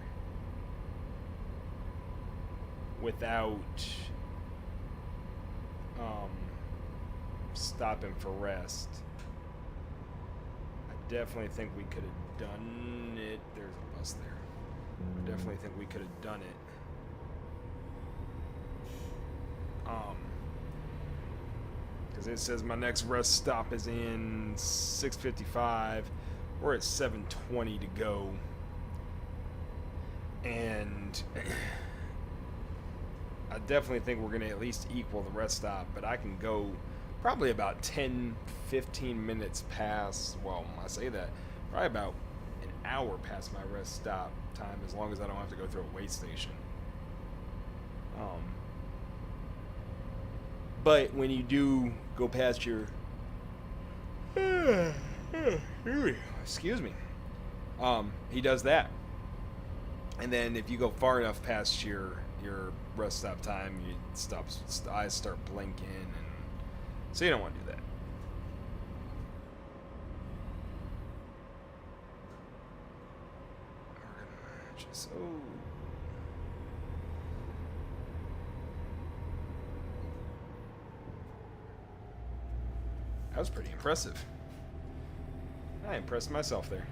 without stopping for rest, I definitely think we could have done it. There's a bus there. I definitely think we could have done it. Because it says my next rest stop is in 6:55. We're at 7:20 to go, and I definitely think we're going to at least equal the rest stop, but I can go probably about 10-15 minutes past, well, I say that, probably about an hour past my rest stop time, as long as I don't have to go through a wait station. But when you do go past your excuse me, he does that, and then if you go far enough past your rest stop time, eyes start blinking, and so you don't want to do that. That was pretty impressive. I impressed myself there.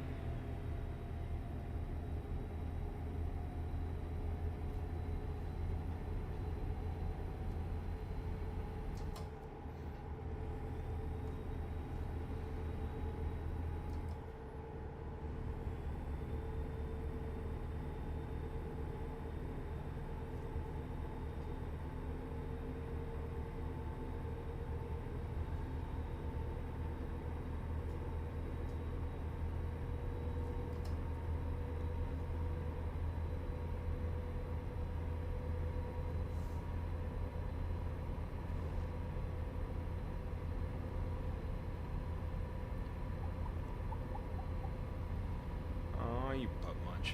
You butt munch.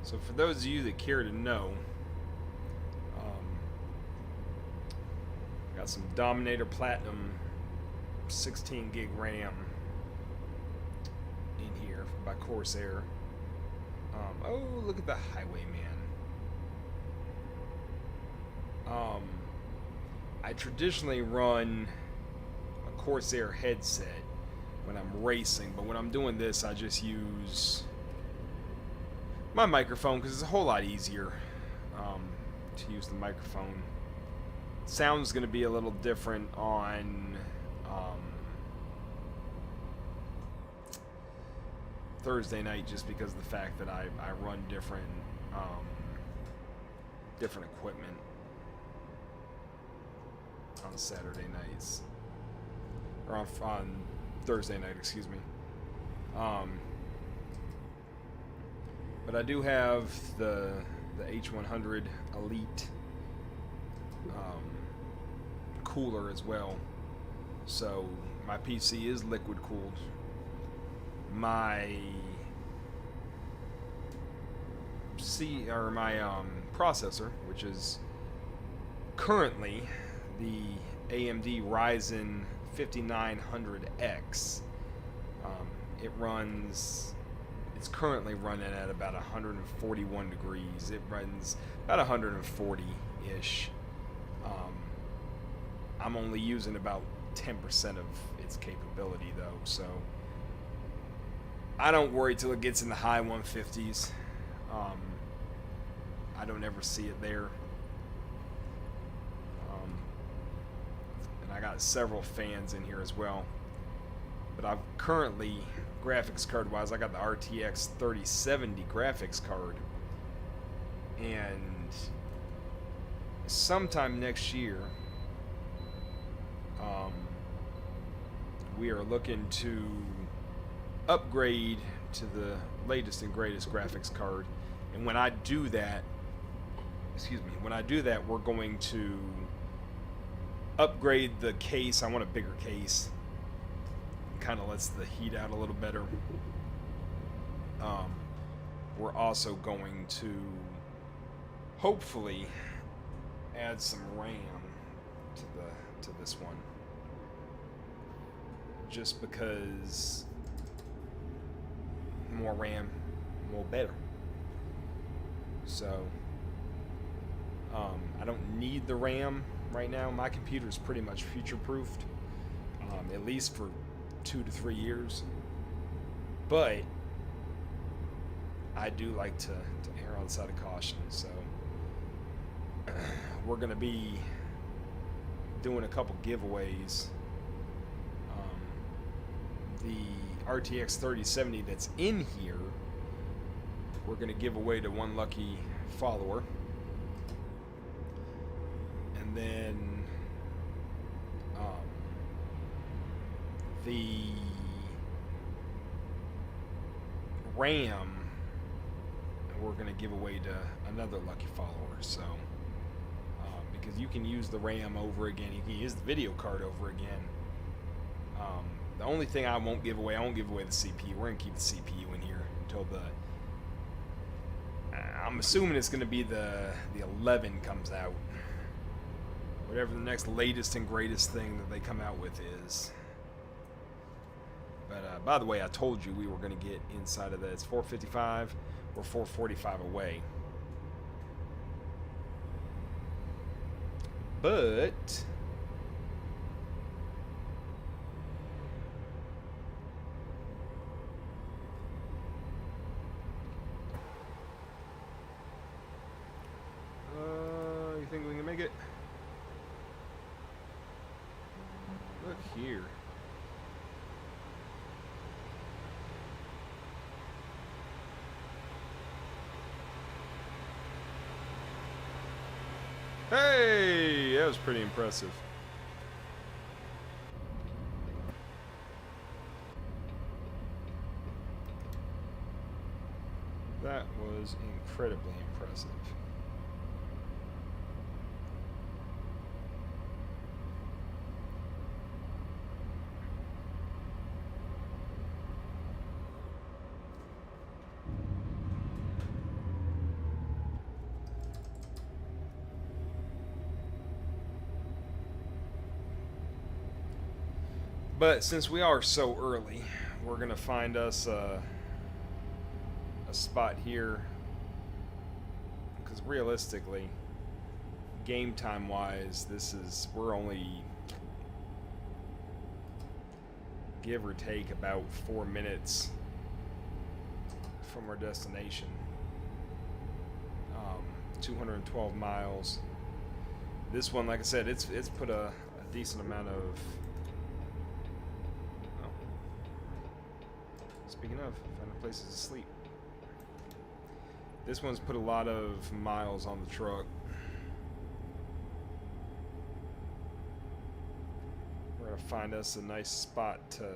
So for those of you that care to know, got some Dominator Platinum 16 gig RAM in here by Corsair. Oh, look at the Highwayman. I traditionally run a Corsair headset when I'm racing, but when I'm doing this, I just use my microphone because it's a whole lot easier to use the microphone. Sound's going to be a little different on Thursday night, just because of the fact that I run different equipment. on Saturday nights, or on Thursday night, excuse me. But I do have the H100 Elite cooler as well, so my PC is liquid cooled. My processor, which is currently the AMD Ryzen 5900X, it's currently running at about 141 degrees. It runs about 140-ish. I'm only using about 10% of its capability though, so I don't worry till it gets in the high 150s. I don't ever see it there. And I got several fans in here as well. But I've currently, graphics card wise, I got the RTX 3070 graphics card. And sometime next year, we are looking to upgrade to the latest and greatest graphics card. And when I do that, we're going to upgrade the case. I want a bigger case. Kind of lets the heat out a little better. We're also going to hopefully add some RAM to this one, just because more RAM, more better. So I don't need the RAM right now. My computer is pretty much future-proofed, at least for 2 to 3 years. But I do like to err on the side of caution. So we're going to be doing a couple giveaways. The RTX 3070 that's in here, we're going to give away to one lucky follower. And then the RAM, we're going to give away to another lucky follower. So because you can use the RAM over again, you can use the video card over again. The only thing I won't give away the CPU. We're going to keep the CPU in here until I'm assuming it's going to be the 11 comes out. Whatever the next latest and greatest thing that they come out with is. But by the way, I told you we were going to get inside of that. It's 455. We're 445 away. But you think we can make it? Look here. Hey, that was pretty impressive. That was incredibly impressive. But since we are so early, we're going to find us a spot here, because realistically, game time wise, we're only, give or take, about 4 minutes from our destination. 212 miles. This one, like I said, it's put a decent amount of, speaking of, finding places to sleep. This one's put a lot of miles on the truck. find us a nice spot to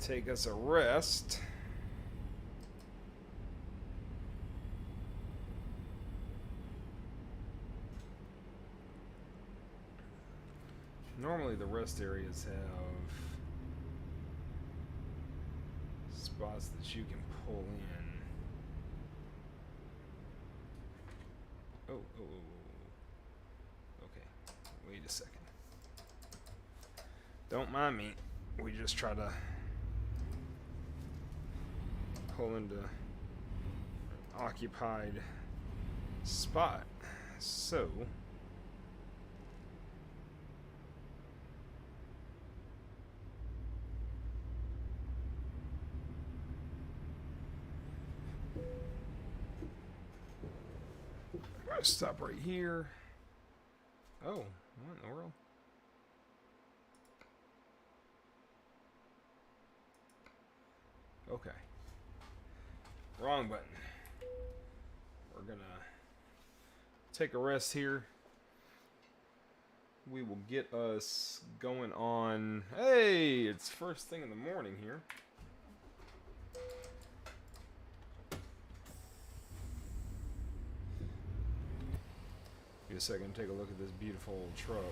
take us a rest. Normally the rest areas have spots that you can pull in. Oh. Okay, wait a second. Don't mind me. We just try to pull into an occupied spot. So stop right here. Oh, what in the world? Okay. Wrong button. We're gonna take a rest here. We will get us going on. Hey, it's first thing in the morning here. Give me a second to take a look at this beautiful old truck.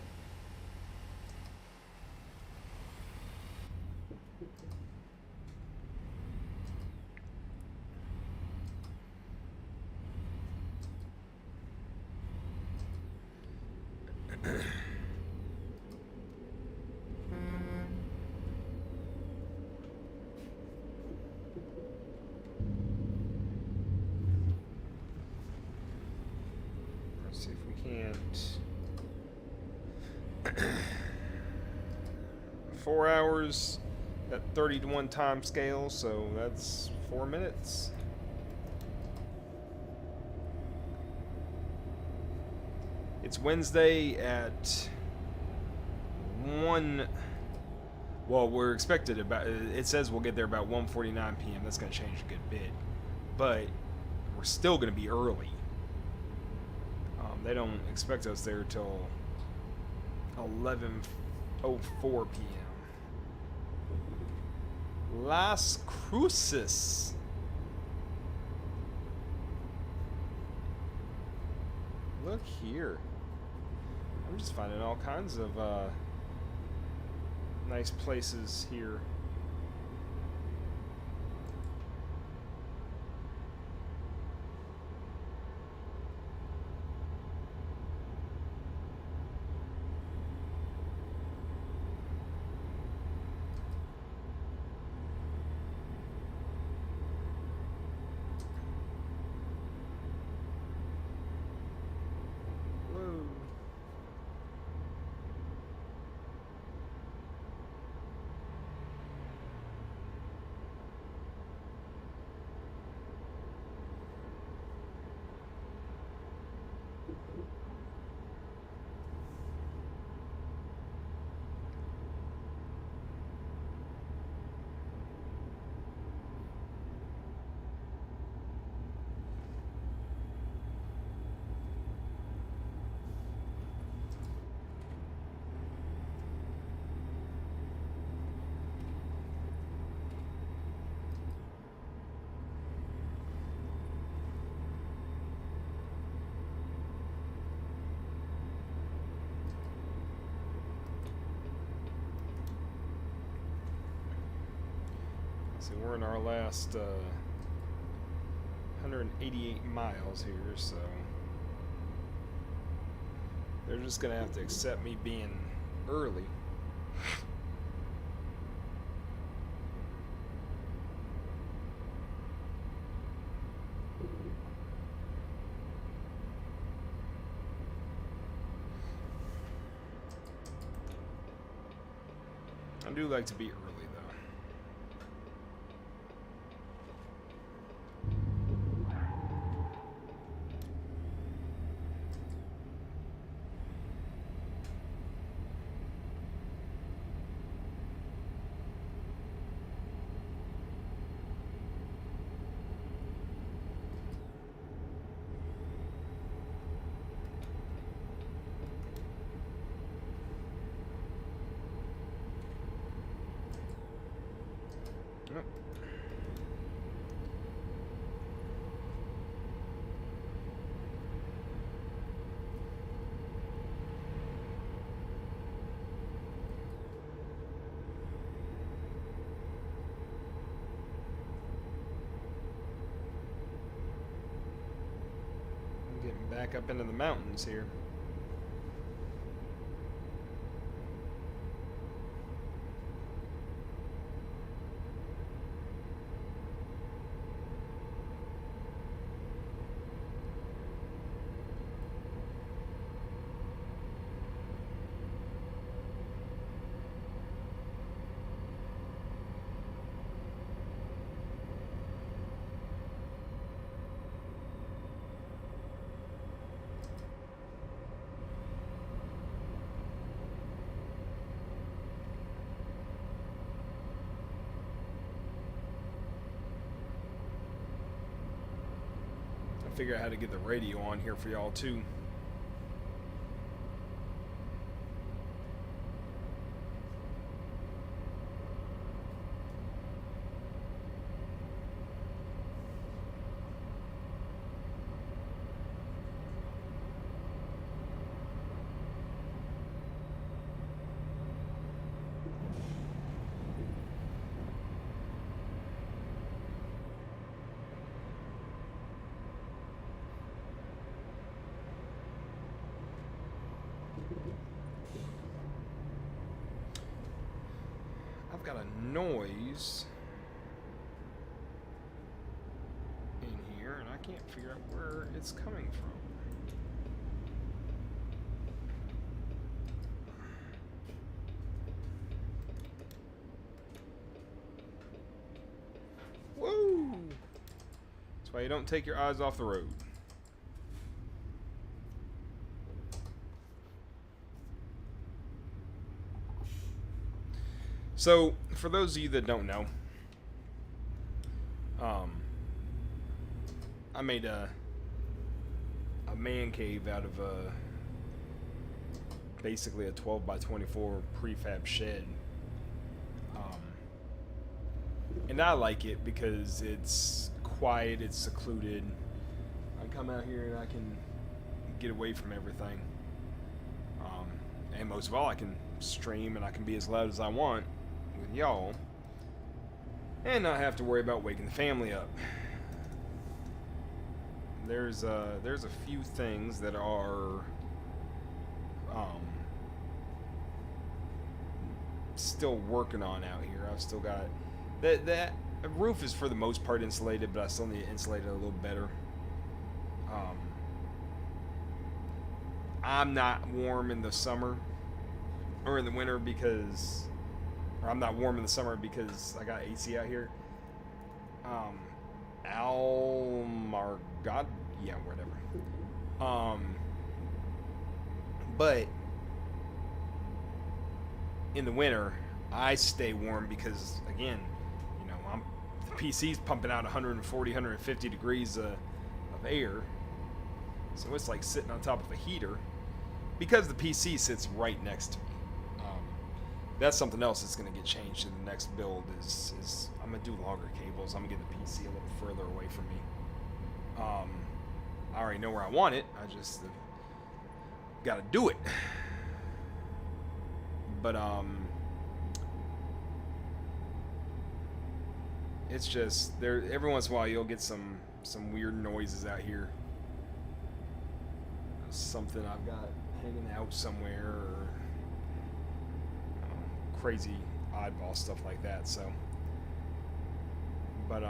Let's see if we can't. 4 hours at 30-to-1 time scale, so that's 4 minutes. It's Wednesday at 1. Well, we're expected about. It says we'll get there about 1:49 p.m. That's going to change a good bit, but we're still going to be early. They don't expect us there till 11:04 p.m. Las Cruces. Look here. I'm just finding all kinds of nice places here. So we're in our last 188 miles here, so they're just gonna have to accept me being early. I do like to be early, though. back up into the mountains here. Figure out how to get the radio on here for y'all too. I've got a noise in here, and I can't figure out where it's coming from. Woo! That's why you don't take your eyes off the road. So, for those of you that don't know, I made a man cave out of basically a 12 by 24 prefab shed. And I like it because it's quiet, it's secluded. I come out here and I can get away from everything. And most of all, I can stream and I can be as loud as I want with y'all and not have to worry about waking the family up. There's a few things that are still working on out here. I've still got that roof is for the most part insulated, but I still need to insulate it a little better. I'm not warm in the summer or in the winter because, or I'm not warm in the summer because I got AC out here. God, yeah, whatever. But in the winter, I stay warm because, again, you know, the PC's pumping out 140, 150 degrees of air, so it's like sitting on top of a heater because the PC sits right next to me. That's something else that's going to get changed in the next build. Is I'm gonna do longer cables. I'm gonna get the PC a little further away from me. I already know where I want it. I just got to do it. But it's just there. Every once in a while, you'll get some weird noises out here. Something I've got hanging out somewhere, or crazy oddball stuff like that. So, but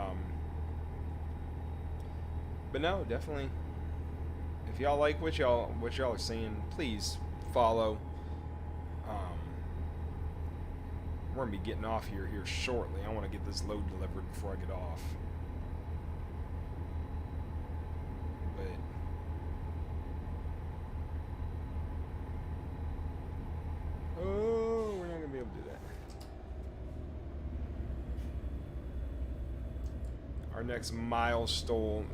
no, definitely. If y'all like what y'all are seeing, please follow. We're gonna be getting off here shortly. I want to get this load delivered before I get off. But oh, we're not gonna be able to do that. Our next milestone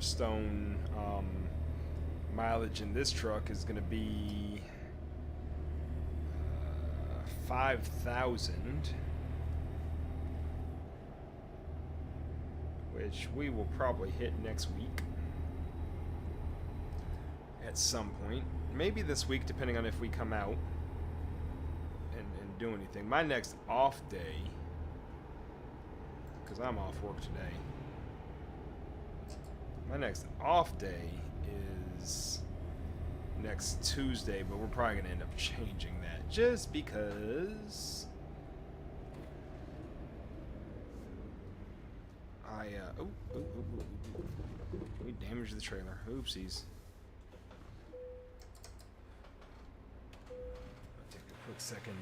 mileage in this truck is going to be 5,000, which we will probably hit next week at some point. Maybe this week, depending on if we come out and do anything. My next off day, because I'm off work today, my next off day is next Tuesday, but we're probably gonna end up changing that just because we damaged the trailer. Oopsies. I'll take a quick second.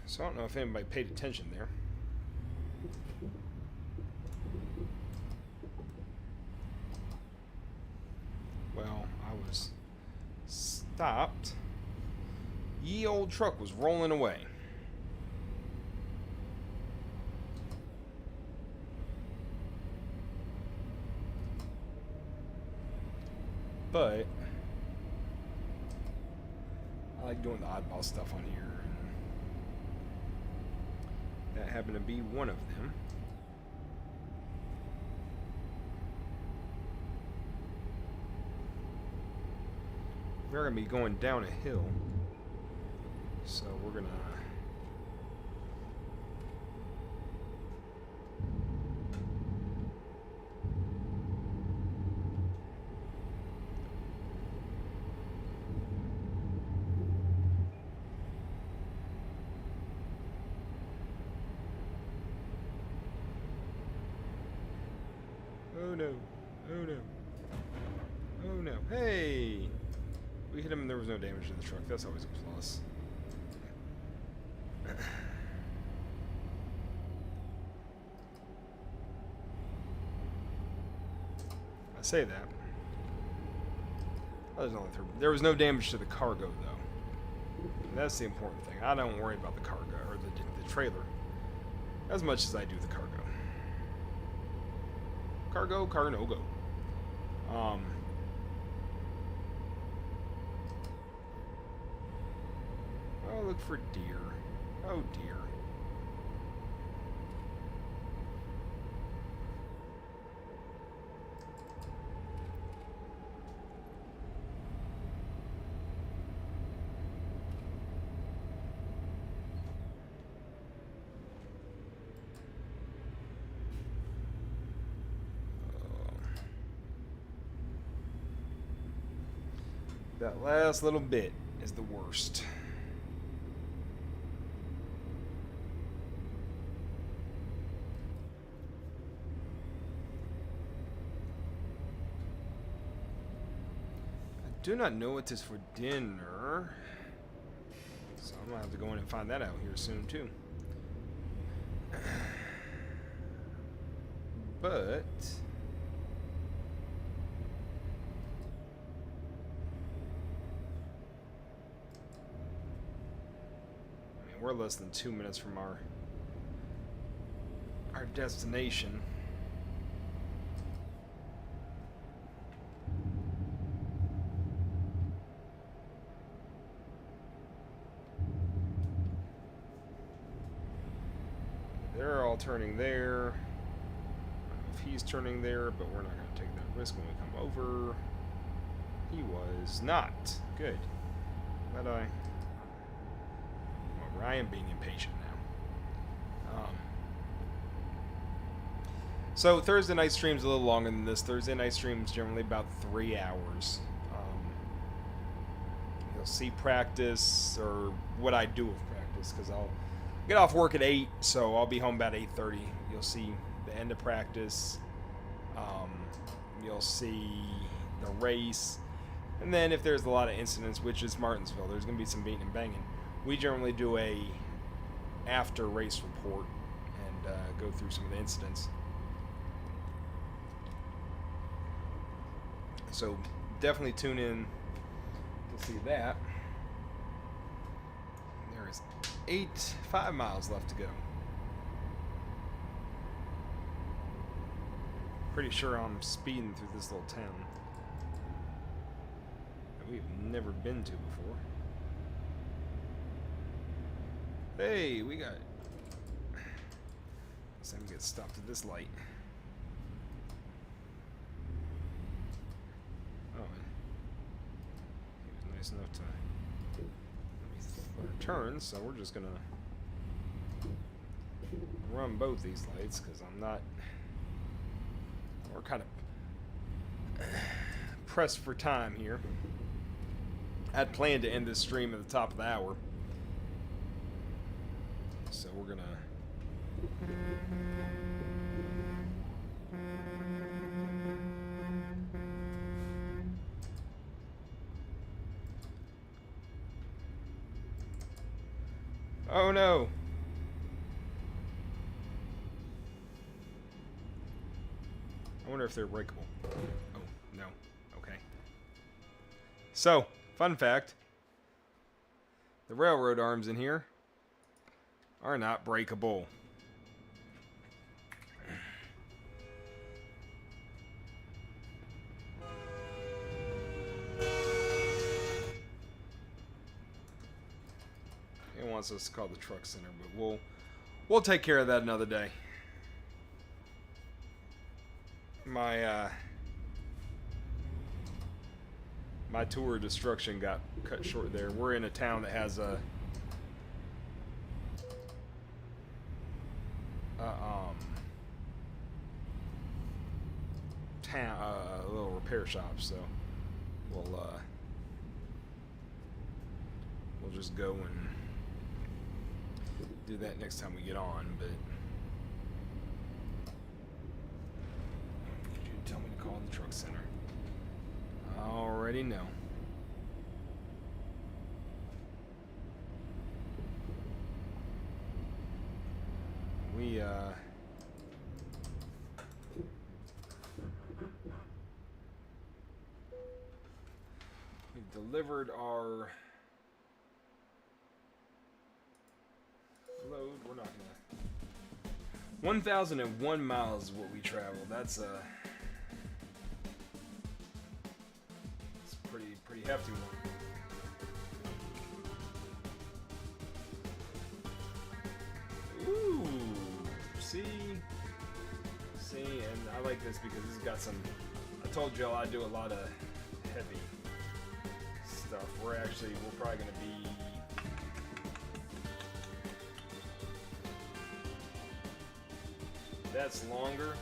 So I don't know if anybody paid attention there. Well, I was stopped. Ye old truck was rolling away. But I like doing the oddball stuff on here. That happened to be one of them. We're going to be going down a hill. So we're going to... Oh no. Oh no. Oh no. Hey! We hit him and there was no damage to the truck. That's always a plus. I say that. There was no damage to the cargo, though. And that's the important thing. I don't worry about the cargo, or the trailer, as much as I do the cargo. Cargo, car no go. Oh, look for deer. Oh dear. That last little bit is the worst. I do not know what is for dinner, so I'm gonna have to go in and find that out here soon too. But we're less than 2 minutes from our destination. They're all turning there. I don't know if he's turning there, but we're not going to take that risk when we come over. He was not. Good. Glad I am being impatient now. So Thursday night stream's a little longer than this. Thursday night stream's generally about 3 hours. You'll see practice, or what I do with practice, because I'll get off work at 8, so I'll be home about 8:30. You'll see the end of practice. You'll see the race. And then if there's a lot of incidents, which is Martinsville, there's going to be some beating and banging. We generally do a after race report and go through some of the incidents. So definitely tune in to see that. There is 5 miles left to go. Pretty sure I'm speeding through this little town that we've never been to before. Hey, we got... Let's see if we get stopped at this light. Oh, close enough to turn, so we're just gonna run both these lights because I'm not. We're kind of pressed for time here. I'd planned to end this stream at the top of the hour, so we're gonna. Oh no! I wonder if they're breakable. Oh, no. Okay. So, fun fact. The railroad arms in here are not breakable. It wants us to call the truck center, but we'll take care of that another day. My tour of destruction got cut short there. We're in a town that has a a little repair shop, so we'll just go and do that next time we get on, but you tell me to call the truck center. I already know. We delivered our load. We're not gonna. 1,001 miles is what we traveled. That's pretty hefty one. Ooh, see, and I like this because this has got some. I told y'all I do a lot of heavy stuff. We're probably gonna be. That's longer.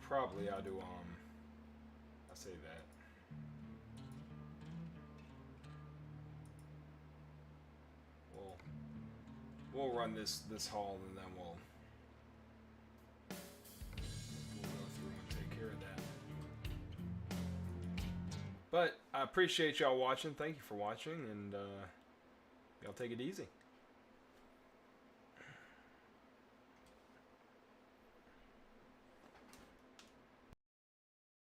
Probably I'll do I say that. We'll run this haul and then we'll go through and take care of that. But I appreciate y'all watching. Thank you for watching, and y'all take it easy.